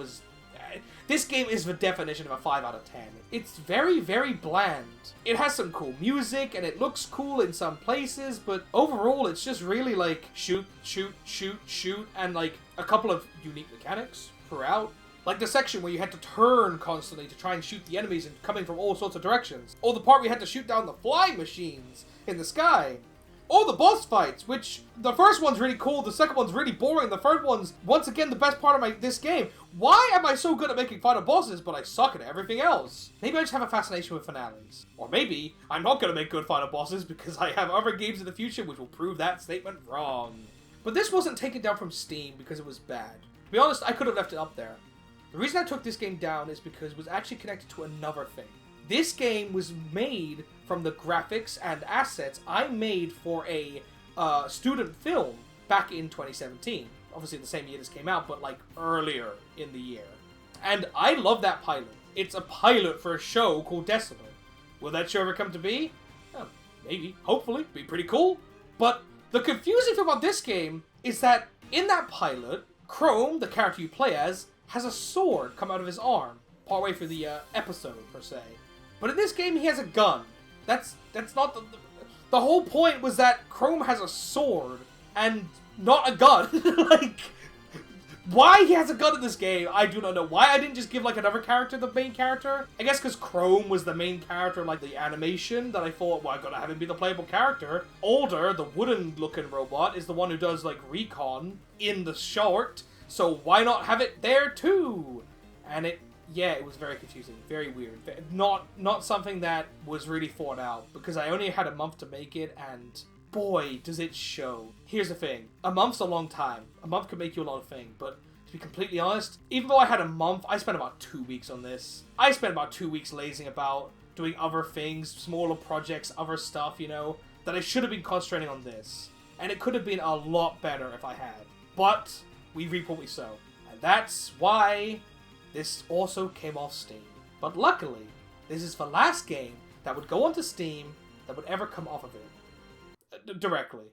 is the definition of a 5 out of 10. It's very, very bland. It has some cool music, and it looks cool in some places, but overall, it's just really like shoot, shoot, shoot, shoot, and like a couple of unique mechanics throughout. Like the section where you had to turn constantly to try and shoot the enemies and coming from all sorts of directions. Or the part where you had to shoot down the flying machines in the sky. Or the boss fights, which the first one's really cool, the second one's really boring, the third one's, once again, the best part of this game. Why am I so good at making final bosses, but I suck at everything else? Maybe I just have a fascination with finales. Or maybe I'm not going to make good final bosses because I have other games in the future which will prove that statement wrong. But this wasn't taken down from Steam because it was bad. To be honest, I could have left it up there. The reason I took this game down is because it was actually connected to another thing. This game was made from the graphics and assets I made for a student film back in 2017. Obviously the same year this came out, but like earlier in the year. And I love that pilot. It's a pilot for a show called Desolate. Will that show ever come to be? Oh, maybe. Hopefully. Be pretty cool. But the confusing thing about this game is that in that pilot, Chrome, the character you play as, has a sword come out of his arm, partway through the episode, per se. But in this game, he has a gun. That's not the whole point was that Chrome has a sword, and not a gun. Like, why he has a gun in this game, I do not know. Why I didn't just give, like, another character the main character? I guess because Chrome was the main character in, like, the animation, that I thought, well, I gotta have him be the playable character. Alder, the wooden-looking robot, is the one who does, like, recon in the short. So why not have it there too? And it was very confusing, very weird. Not something that was really thought out, because I only had a month to make it, and boy, does it show. Here's the thing, a month's a long time. A month could make you a lot of things, but to be completely honest, even though I had a month, I spent about 2 weeks on this. I spent about 2 weeks lazing about, doing other things, smaller projects, other stuff, you know, that I should have been concentrating on this. And it could have been a lot better if I had. But we reap what we sow. And that's why this also came off Steam. But luckily, this is the last game that would go onto Steam that would ever come off of it. Directly.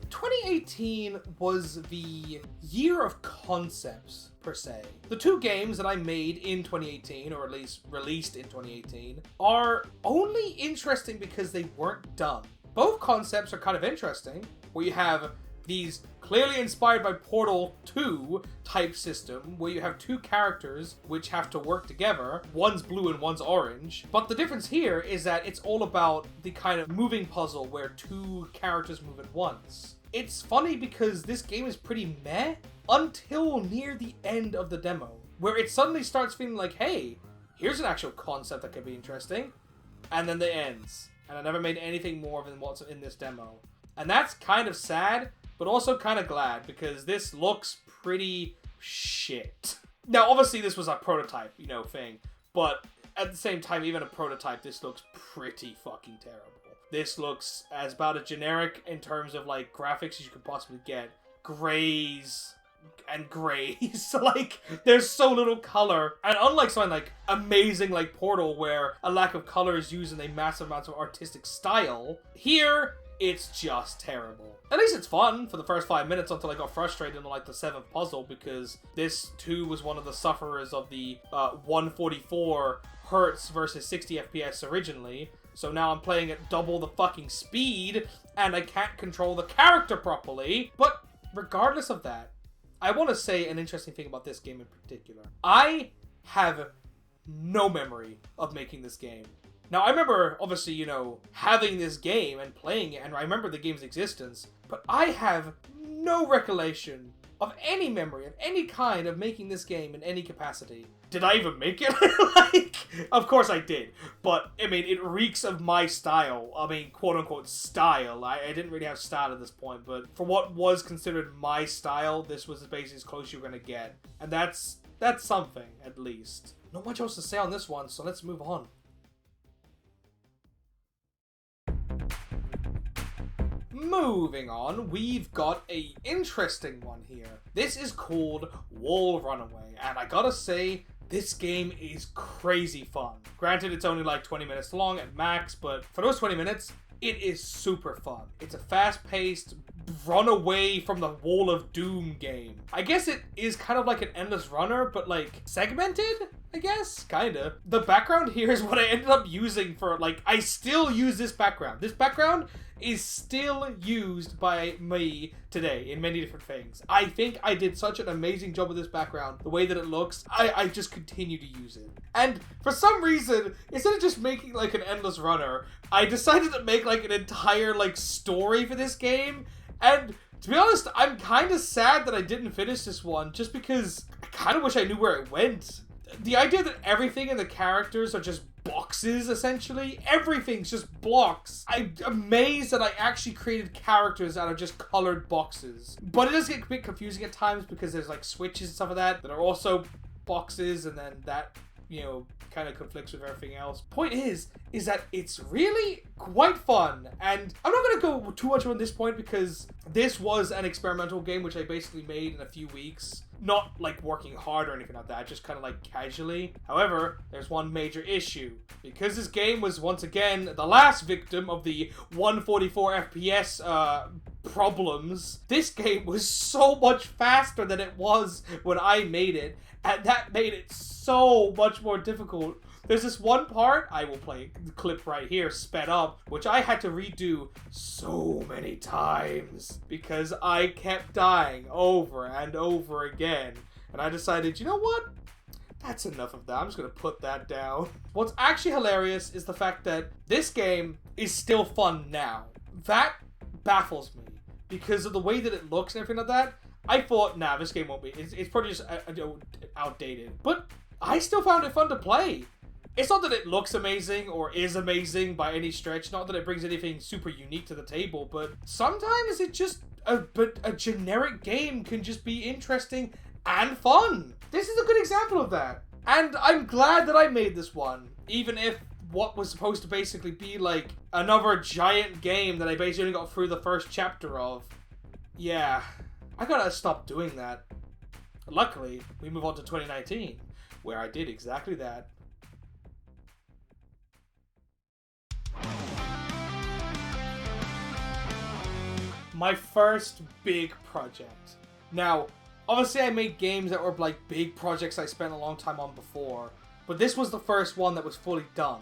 2018 was the year of concepts, per se. The two games that I made in 2018, or at least released in 2018, are only interesting because they weren't done. Both concepts are kind of interesting, where you have these clearly inspired by Portal 2 type system, where you have two characters which have to work together. One's blue and one's orange. But the difference here is that it's all about the kind of moving puzzle where two characters move at once. It's funny because this game is pretty meh until near the end of the demo, where it suddenly starts feeling like, hey, here's an actual concept that could be interesting. And then it ends. And I never made anything more than what's in this demo. And that's kind of sad, but also kind of glad, because this looks pretty shit. Now, obviously this was a prototype, you know, thing, but at the same time, even a prototype, this looks pretty fucking terrible. This looks as about as generic in terms of, like, graphics as you could possibly get. Grays and grays. Like, there's so little color. And unlike something like amazing like Portal, where a lack of color is used in a massive amount of artistic style, here it's just terrible. At least it's fun for the first 5 minutes until I got frustrated on like the 7th puzzle, because this too was one of the sufferers of the 144 hertz versus 60 FPS originally. So now I'm playing at double the fucking speed, and I can't control the character properly. But regardless of that, I want to say an interesting thing about this game in particular. I have no memory of making this game. Now, I remember, obviously, you know, having this game and playing it, and I remember the game's existence, but I have no recollection of any memory of any kind of making this game in any capacity. Did I even make it? Like, of course I did. But, I mean, it reeks of my style. I mean, quote-unquote style. I didn't really have style at this point, but for what was considered my style, this was basically as close you were going to get. And that's something, at least. Not much else to say on this one, so let's move on. Moving on, we've got a interesting one here. This is called Wall Runaway, and I gotta say, this game is crazy fun. Granted, it's only like 20 minutes long at max, but for those 20 minutes, it is super fun. It's a fast-paced, run away from the Wall of Doom game. I guess it is kind of like an endless runner, but like segmented, I guess? Kinda. The background here is what I ended up using for, like, I still use this background. This background is still used by me today in many different things. I think I did such an amazing job with this background. The way that it looks, I just continue to use it. And for some reason, instead of just making like an endless runner, I decided to make like an entire like story for this game. And to be honest, I'm kind of sad that I didn't finish this one, just because I kind of wish I knew where it went. The idea that everything in the characters are just boxes, essentially. Everything's just blocks. I'm amazed that I actually created characters out of just colored boxes. But it does get a bit confusing at times, because there's like switches and stuff like that are also boxes, and then that, you know, kind of conflicts with everything else. Point is that it's really quite fun, and I'm not going to go too much on this point, because this was an experimental game which I basically made in a few weeks. Not like working hard or anything like that, just kind of like casually. However, there's one major issue. Because this game was once again the last victim of the 144 FPS problems, this game was so much faster than it was when I made it, and that made it so much more difficult. There's this one part, I will play the clip right here, sped up, which I had to redo so many times because I kept dying over and over again. And I decided, you know what? That's enough of that. I'm just going to put that down. What's actually hilarious is the fact that this game is still fun now. That baffles me because of the way that it looks and everything like that. I thought, nah, this game won't be. It's probably just outdated. But I still found it fun to play. It's not that it looks amazing or is amazing by any stretch, not that it brings anything super unique to the table, but sometimes it just, a generic game can just be interesting and fun. This is a good example of that. And I'm glad that I made this one, even if what was supposed to basically be like another giant game that I basically only got through the first chapter of. Yeah, I gotta stop doing that. Luckily, we move on to 2019, where I did exactly that. My first big project. Now, obviously I made games that were like big projects I spent a long time on before, but this was the first one that was fully done.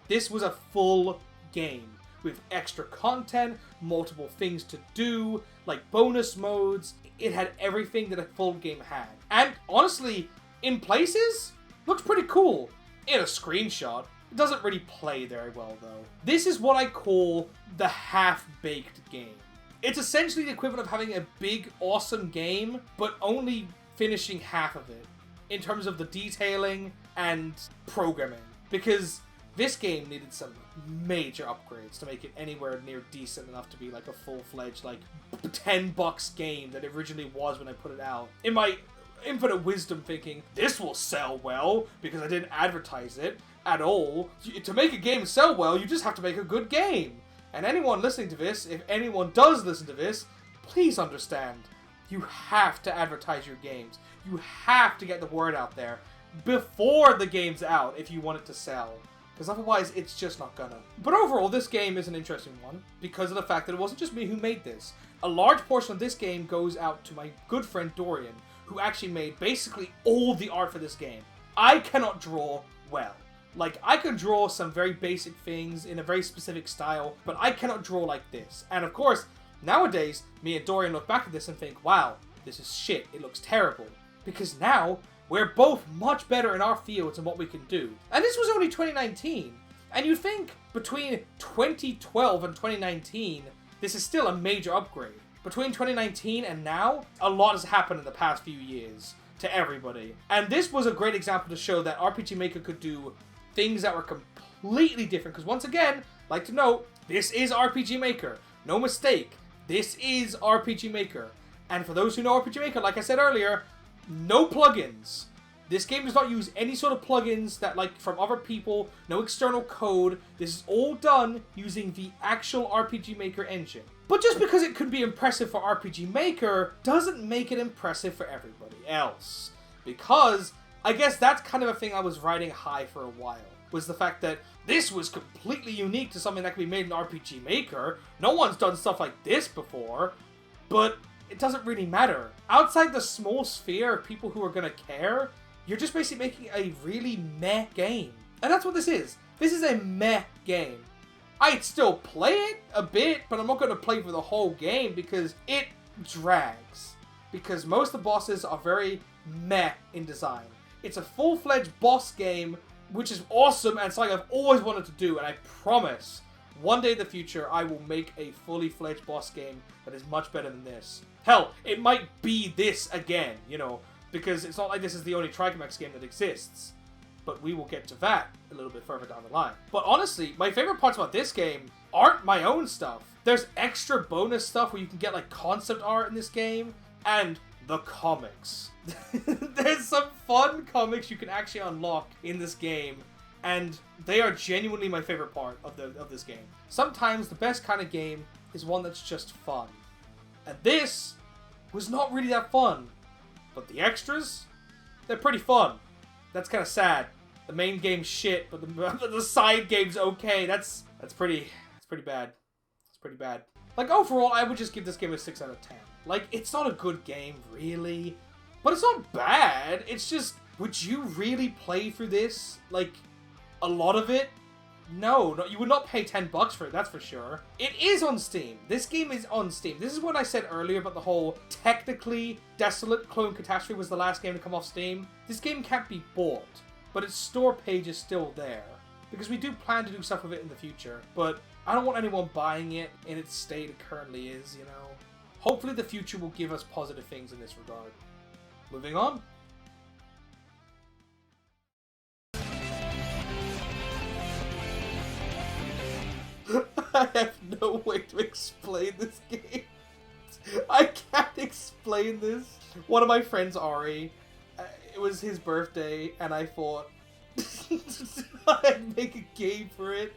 This was a full game with extra content, multiple things to do, like bonus modes. It had everything that a full game had. And honestly, in places, looks pretty cool. In a screenshot, it doesn't really play very well though. This is what I call the half-baked game. It's essentially the equivalent of having a big, awesome game, but only finishing half of it in terms of the detailing and programming. Because this game needed some major upgrades to make it anywhere near decent enough to be like a full-fledged, like, $10 game that it originally was when I put it out. In my infinite wisdom thinking, this will sell well, because I didn't advertise it at all. To make a game sell well, you just have to make a good game. And anyone listening to this, if anyone does listen to this, please understand, you have to advertise your games. You have to get the word out there before the game's out if you want it to sell. because otherwise it's just not gonna. But overall, this game is an interesting one because of the fact that it wasn't just me who made this. A large portion of this game goes out to my good friend Dorian, who actually made basically all the art for this game. I cannot draw well. Like, I can draw some very basic things in a very specific style, but I cannot draw like this. And of course, nowadays, me and Dorian look back at this and think, wow, this is shit, it looks terrible. Because now, we're both much better in our fields and what we can do. And this was only 2019. And you'd think between 2012 and 2019, this is still a major upgrade. Between 2019 and now, a lot has happened in the past few years to everybody. And this was a great example to show that RPG Maker could do things that were completely different. Because once again, like to note, this is RPG Maker. No mistake, this is RPG Maker. And for those who know RPG Maker, like I said earlier, no plugins. This game does not use any sort of plugins that, like, from other people, no external code. This is all done using the actual RPG Maker engine. But just because it could be impressive for RPG Maker doesn't make it impressive for everybody else. Because I guess that's kind of a thing I was riding high for a while, was the fact that this was completely unique to something that could be made in RPG Maker. No one's done stuff like this before, but it doesn't really matter. Outside the small sphere of people who are gonna care, you're just basically making a really meh game. And that's what this is. This is a meh game. I'd still play it a bit, but I'm not going to play for the whole game because it drags. Because most of the bosses are very meh in design. It's a full-fledged boss game, which is awesome and something I've always wanted to do. And I promise, one day in the future, I will make a fully-fledged boss game that is much better than this. Hell, it might be this again, you know, because it's not like this is the only Trikumax game that exists. But we will get to that a little bit further down the line. But honestly, my favorite parts about this game aren't my own stuff. There's extra bonus stuff where you can get like concept art in this game, and the comics. There's some fun comics you can actually unlock in this game, and they are genuinely my favorite part of this game. Sometimes the best kind of game is one that's just fun. And this was not really that fun. But the extras, they're pretty fun. That's kind of sad. The main game's shit, but the side game's okay. That's pretty bad. It's pretty bad. Like, overall, I would just give this game a 6 out of 10. Like, it's not a good game, really. But it's not bad. It's just, would you really play through this? Like, a lot of it? No, you would not pay $10 for it, that's for sure. It is on Steam. This game is on Steam. This is what I said earlier about the whole, technically, DESOLATE Clone Catastrophe was the last game to come off Steam. This game can't be bought, but its store page is still there. Because we do plan to do stuff with it in the future, but I don't want anyone buying it in its state it currently is, you know. Hopefully the future will give us positive things in this regard. Moving on. I have no way to explain this game. I can't explain this. One of my friends, Ari, it was his birthday, and I thought I'd make a game for it.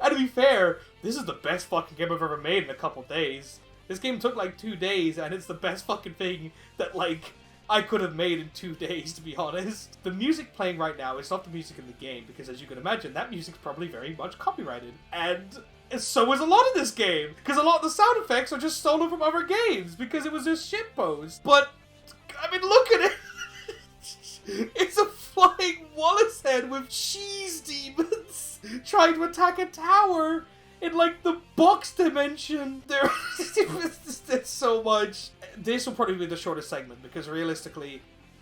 And to be fair, this is the best fucking game I've ever made in a couple days. This game took like 2 days, and it's the best fucking thing that, like, I could have made in 2 days, to be honest. The music playing right now is not the music in the game, because as you can imagine, that music's probably very much copyrighted. And so is a lot of this game, because a lot of the sound effects are just stolen from other games, because it was just shitpost. But, I mean, look at it! It's a flying Wallace head with cheese demons trying to attack a tower in, like, the box dimension. There's so much. This will probably be the shortest segment, because realistically,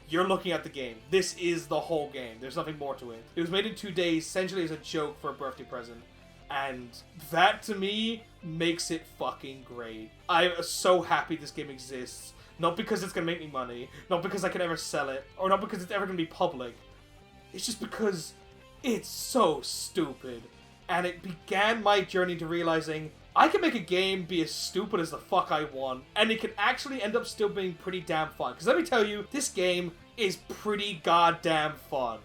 you're looking at the game. This is the whole game. There's nothing more to it. It was made in 2 days, essentially as a joke for a birthday present. And that, to me, makes it fucking great. I'm so happy this game exists. Not because it's gonna make me money, not because I can ever sell it, or not because it's ever gonna be public. It's just because it's so stupid. And it began my journey to realizing I can make a game be as stupid as the fuck I want, and it can actually end up still being pretty damn fun. Because let me tell you, this game is pretty goddamn fun.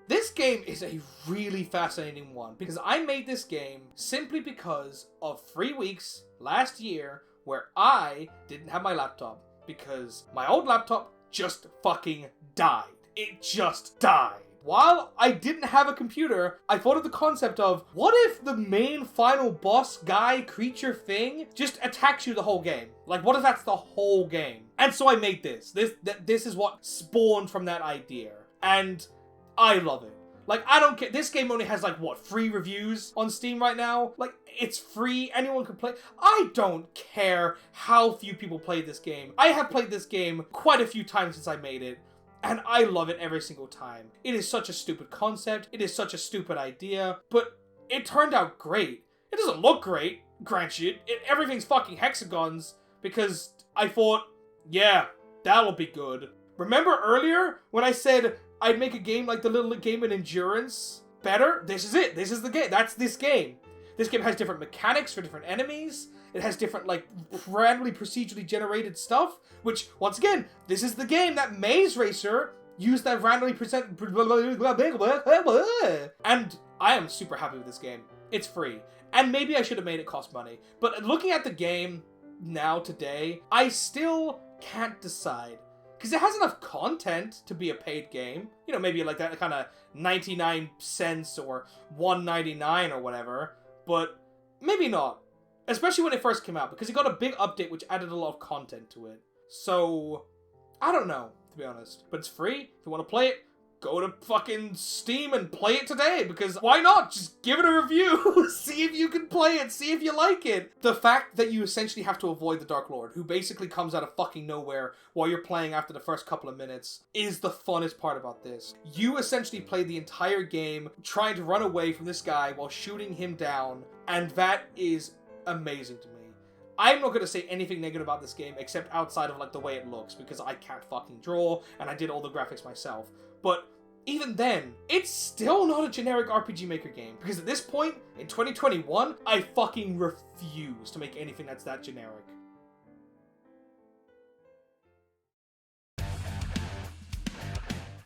This game is a really fascinating one, because I made this game simply because of 3 weeks last year where I didn't have my laptop. because my old laptop just fucking died. It just died. While I didn't have a computer, I thought of the concept of, what if the main final boss guy, creature thing, just attacks you the whole game? Like, what if that's the whole game? And so I made this. This is what spawned from that idea. And I love it. Like, I don't care. This game only has, like, what, 3 reviews on Steam right now? Like, it's free. Anyone can play. I don't care how few people play this game. I have played this game quite a few times since I made it. And I love it every single time. It is such a stupid concept. It is such a stupid idea. But it turned out great. It doesn't look great, grant you. Everything's fucking hexagons. Because I thought, yeah, that'll be good. Remember earlier when I said I'd make a game like the little game in Endurance better? This is it. This is the game. That's this game. This game has different mechanics for different enemies. It has different, like, randomly procedurally generated stuff, which, once again, this is the game that Maze Racer used that randomly present. And I am super happy with this game. It's free. And maybe I should have made it cost money. But looking at the game now, today, I still can't decide. Because it has enough content to be a paid game. You know, maybe like that kind of 99 cents or $1.99 or whatever. But maybe not. Especially when it first came out, because it got a big update which added a lot of content to it. So, I don't know, to be honest. But it's free. If you want to play it, go to fucking Steam and play it today, because why not? Just give it a review. See if you can play it. See if you like it. The fact that you essentially have to avoid the Dark Lord, who basically comes out of fucking nowhere while you're playing after the first couple of minutes, is the funnest part about this. You essentially play the entire game trying to run away from this guy while shooting him down, and that is amazing to me. I'm not going to say anything negative about this game except outside of like the way it looks, because I can't fucking draw and I did all the graphics myself. But even then, it's still not a generic RPG Maker game, because at this point in 2021, I fucking refuse to make anything that's that generic.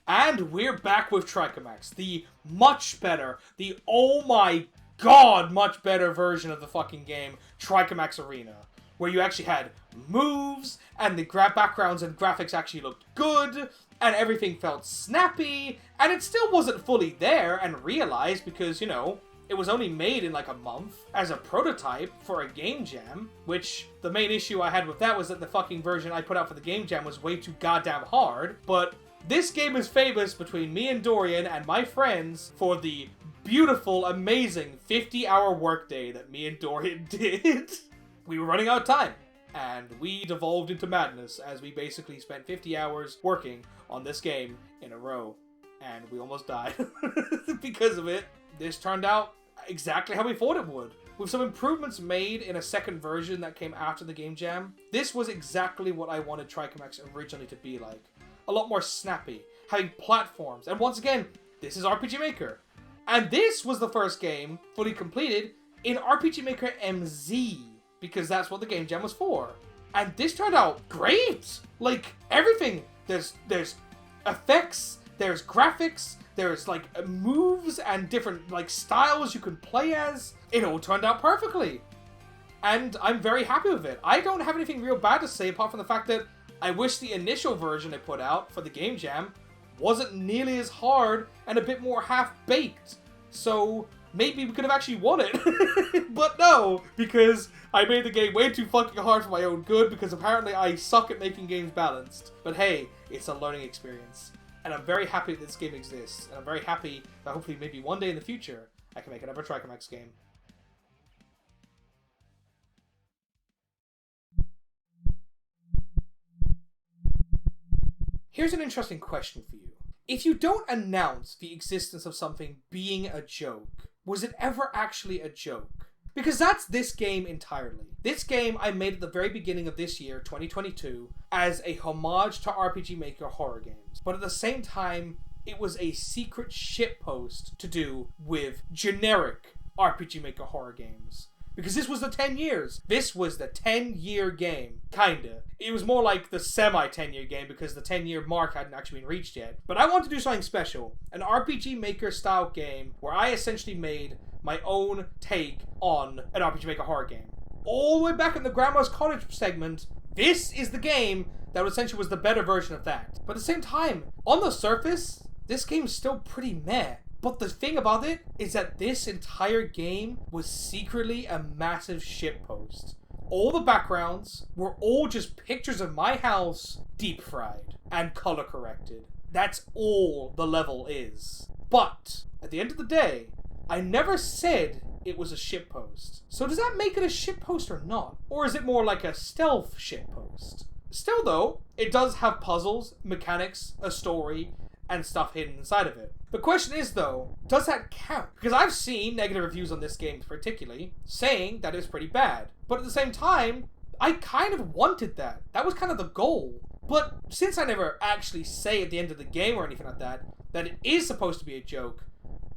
And we're back with Trikumax, the much better, the oh my god, much better version of the fucking game, Trikumax Arena, where you actually had moves, and the backgrounds and graphics actually looked good, and everything felt snappy, and it still wasn't fully there and realized because, you know, it was only made in like a month as a prototype for a game jam, which the main issue I had with that was that the fucking version I put out for the game jam was way too goddamn hard. But this game is famous between me and Dorian and my friends for the beautiful, amazing 50-hour workday that me and Dorian did. We were running out of time, and we devolved into madness as we basically spent 50 hours working on this game in a row, and we almost died because of it. This turned out exactly how we thought it would. With some improvements made in a second version that came after the game jam, this was exactly what I wanted Trikumax originally to be like. A lot more snappy, having platforms, and once again, this is RPG Maker. And this was the first game fully completed in RPG Maker MZ, because that's what the game jam was for. And this turned out great! Like, everything. There's effects, there's graphics, there's like moves and different like styles you can play as. It all turned out perfectly. And I'm very happy with it. I don't have anything real bad to say apart from the fact that I wish the initial version I put out for the game jam wasn't nearly as hard and a bit more half-baked. So maybe we could have actually won it. But no, because I made the game way too fucking hard for my own good, because apparently I suck at making games balanced. But hey, it's a learning experience. And I'm very happy that this game exists. And I'm very happy that hopefully maybe one day in the future I can make another Trikumax game. Here's an interesting question for you. If you don't announce the existence of something being a joke, was it ever actually a joke? Because that's this game entirely. This game I made at the very beginning of this year, 2022, as a homage to RPG Maker horror games. But at the same time, it was a secret shitpost to do with generic RPG Maker horror games. Because this was the 10 years. This was the 10-year game. Kinda. It was more like the semi-10-year game because the 10-year mark hadn't actually been reached yet. But I wanted to do something special. An RPG Maker style game where I essentially made my own take on an RPG Maker horror game. All the way back in the Grandma's Cottage segment, this is the game that essentially was the better version of that. But at the same time, on the surface, this game's still pretty meh. But the thing about it is that this entire game was secretly a massive shitpost. All the backgrounds were all just pictures of my house deep fried and color corrected. That's all the level is. But at the end of the day, I never said it was a shitpost. So does that make it a shitpost or not? Or is it more like a stealth shitpost? Still though, it does have puzzles, mechanics, a story, and stuff hidden inside of it. The question is though, does that count? Because I've seen negative reviews on this game particularly, saying that it's pretty bad. But at the same time, I kind of wanted that. That was kind of the goal. But since I never actually say at the end of the game or anything like that it is supposed to be a joke,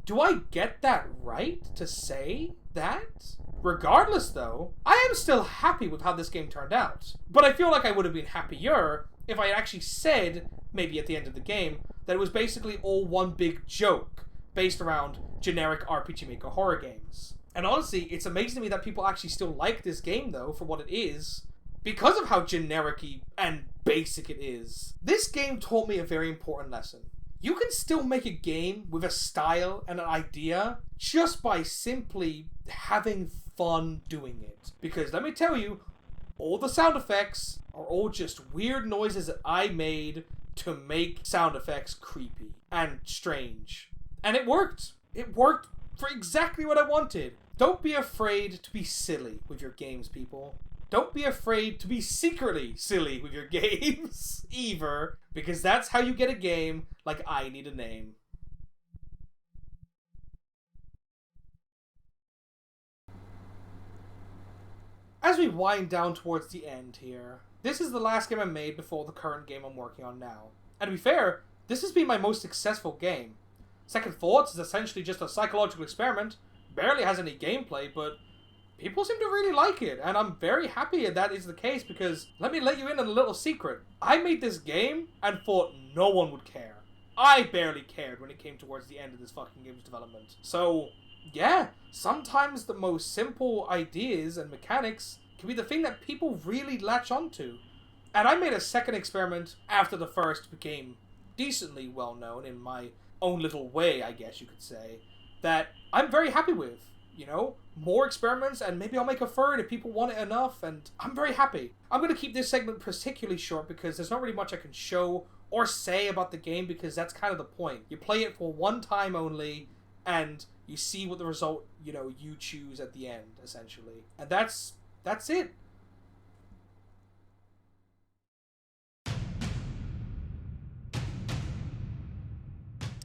do I get that right to say that? Regardless though, I am still happy with how this game turned out. But I feel like I would have been happier if I had actually said, maybe at the end of the game, that it was basically all one big joke based around generic RPG Maker horror games. And honestly, it's amazing to me that people actually still like this game though for what it is, because of how generic-y and basic it is. This game taught me a very important lesson. You can still make a game with a style and an idea just by simply having fun doing it. Because let me tell you, all the sound effects are all just weird noises that I made to make sound effects creepy and strange. And it worked. It worked for exactly what I wanted. Don't be afraid to be silly with your games, people. Don't be afraid to be secretly silly with your games, either, because that's how you get a game like I Need a Name. As we wind down towards the end here, this is the last game I made before the current game I'm working on now. And to be fair, this has been my most successful game. Second Thoughts is essentially just a psychological experiment, barely has any gameplay, but people seem to really like it, and I'm very happy that is the case because, let me let you in on a little secret. I made this game and thought no one would care. I barely cared when it came towards the end of this fucking game's development. So, yeah, sometimes the most simple ideas and mechanics can be the thing that people really latch onto. And I made a second experiment after the first became decently well known in my own little way, I guess you could say, that I'm very happy with. You know, more experiments, and maybe I'll make a third if people want it enough, and I'm very happy. I'm going to keep this segment particularly short because there's not really much I can show or say about the game because that's kind of the point. You play it for one time only, and you see what the result, you know, you choose at the end, essentially. And that's it.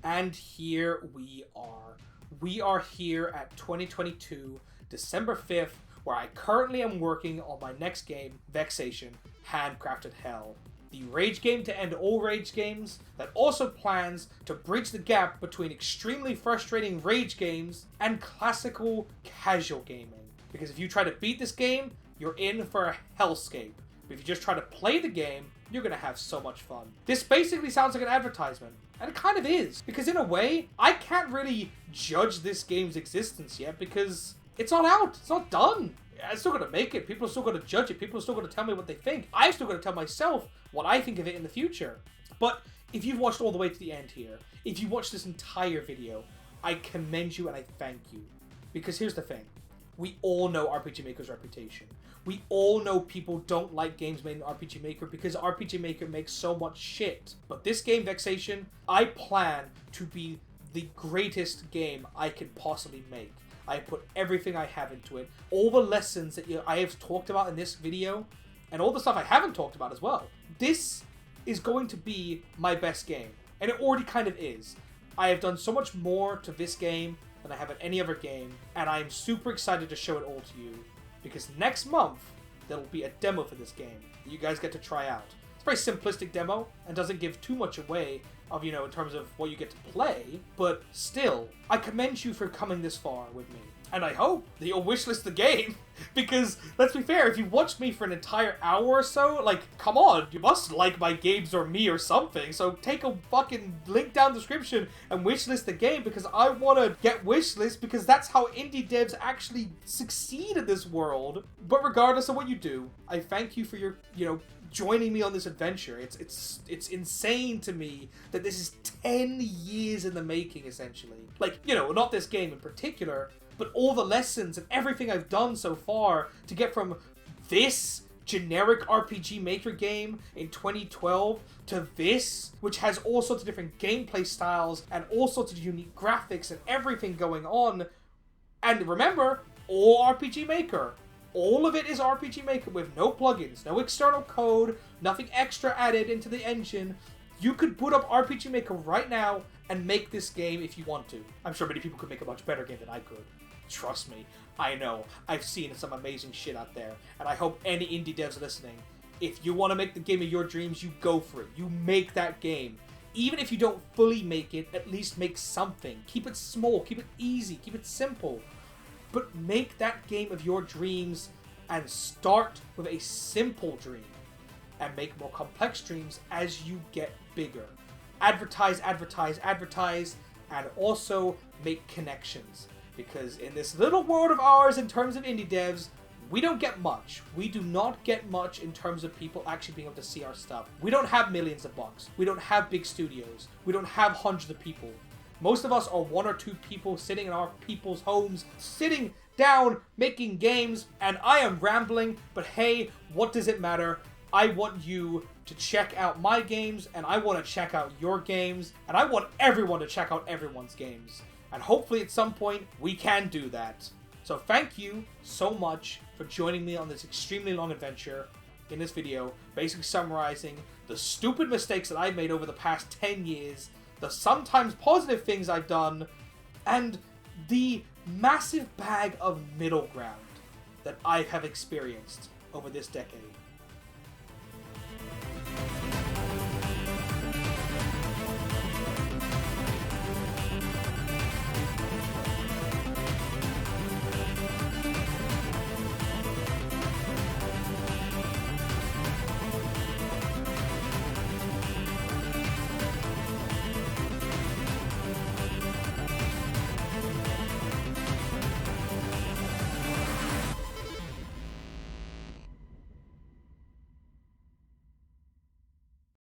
And here we are. We are here at 2022, December 5th, where I currently am working on my next game, Vexation, Handcrafted Hell. The rage game to end all rage games that also plans to bridge the gap between extremely frustrating rage games and classical casual gaming. Because if you try to beat this game, you're in for a hellscape. But if you just try to play the game, you're going to have so much fun. This basically sounds like an advertisement. And it kind of is. Because in a way, I can't really judge this game's existence yet because it's not out. It's not done. I'm still going to make it. People are still going to judge it. People are still going to tell me what they think. I'm still going to tell myself what I think of it in the future. But if you've watched all the way to the end here, if you watched this entire video, I commend you and I thank you. Because here's the thing. We all know RPG Maker's reputation. We all know people don't like games made in RPG Maker because RPG Maker makes so much shit. But this game, Vexation, I plan to be the greatest game I could possibly make. I put everything I have into it. All the lessons that I have talked about in this video, and all the stuff I haven't talked about as well. This is going to be my best game. And it already kind of is. I have done so much more to this game than I have at any other game, and I am super excited to show it all to you. Because next month, there will be a demo for this game that you guys get to try out. It's a very simplistic demo, and doesn't give too much away of, you know, in terms of what you get to play, but still, I commend you for coming this far with me. And I hope that you'll wishlist the game, because, let's be fair, if you watched me for an entire hour or so, like, come on, you must like my games or me or something, so take a fucking link down the description and wishlist the game, because I want to get wishlist, because that's how indie devs actually succeed in this world. But regardless of what you do, I thank you for your, you know, joining me on this adventure. It's insane to me that this is 10 years in the making, essentially. Like, you know, not this game in particular, but all the lessons and everything I've done so far to get from this generic RPG Maker game in 2012 to this, which has all sorts of different gameplay styles and all sorts of unique graphics and everything going on. And remember, all RPG Maker. All of it is RPG Maker with no plugins, no external code, nothing extra added into the engine. You could boot up RPG Maker right now and make this game if you want to. I'm sure many people could make a much better game than I could. Trust me, I know. I've seen some amazing shit out there, and I hope any indie devs listening, if you want to make the game of your dreams, you go for it. You make that game. Even if you don't fully make it, at least make something. Keep it small, keep it easy, keep it simple. But make that game of your dreams and start with a simple dream and make more complex dreams as you get bigger. Advertise, advertise, advertise, and also make connections. Because in this little world of ours, in terms of indie devs, we don't get much. We do not get much in terms of people actually being able to see our stuff. We don't have millions of bucks. We don't have big studios. We don't have hundreds of people. Most of us are one or two people sitting in our people's homes, sitting down, making games, and I am rambling, but hey, what does it matter? I want you to check out my games, and I want to check out your games, and I want everyone to check out everyone's games. And hopefully at some point, we can do that. So thank you so much for joining me on this extremely long adventure in this video, basically summarizing the stupid mistakes that I've made over the past 10 years, the sometimes positive things I've done, and the massive bag of middle ground that I have experienced over this decade.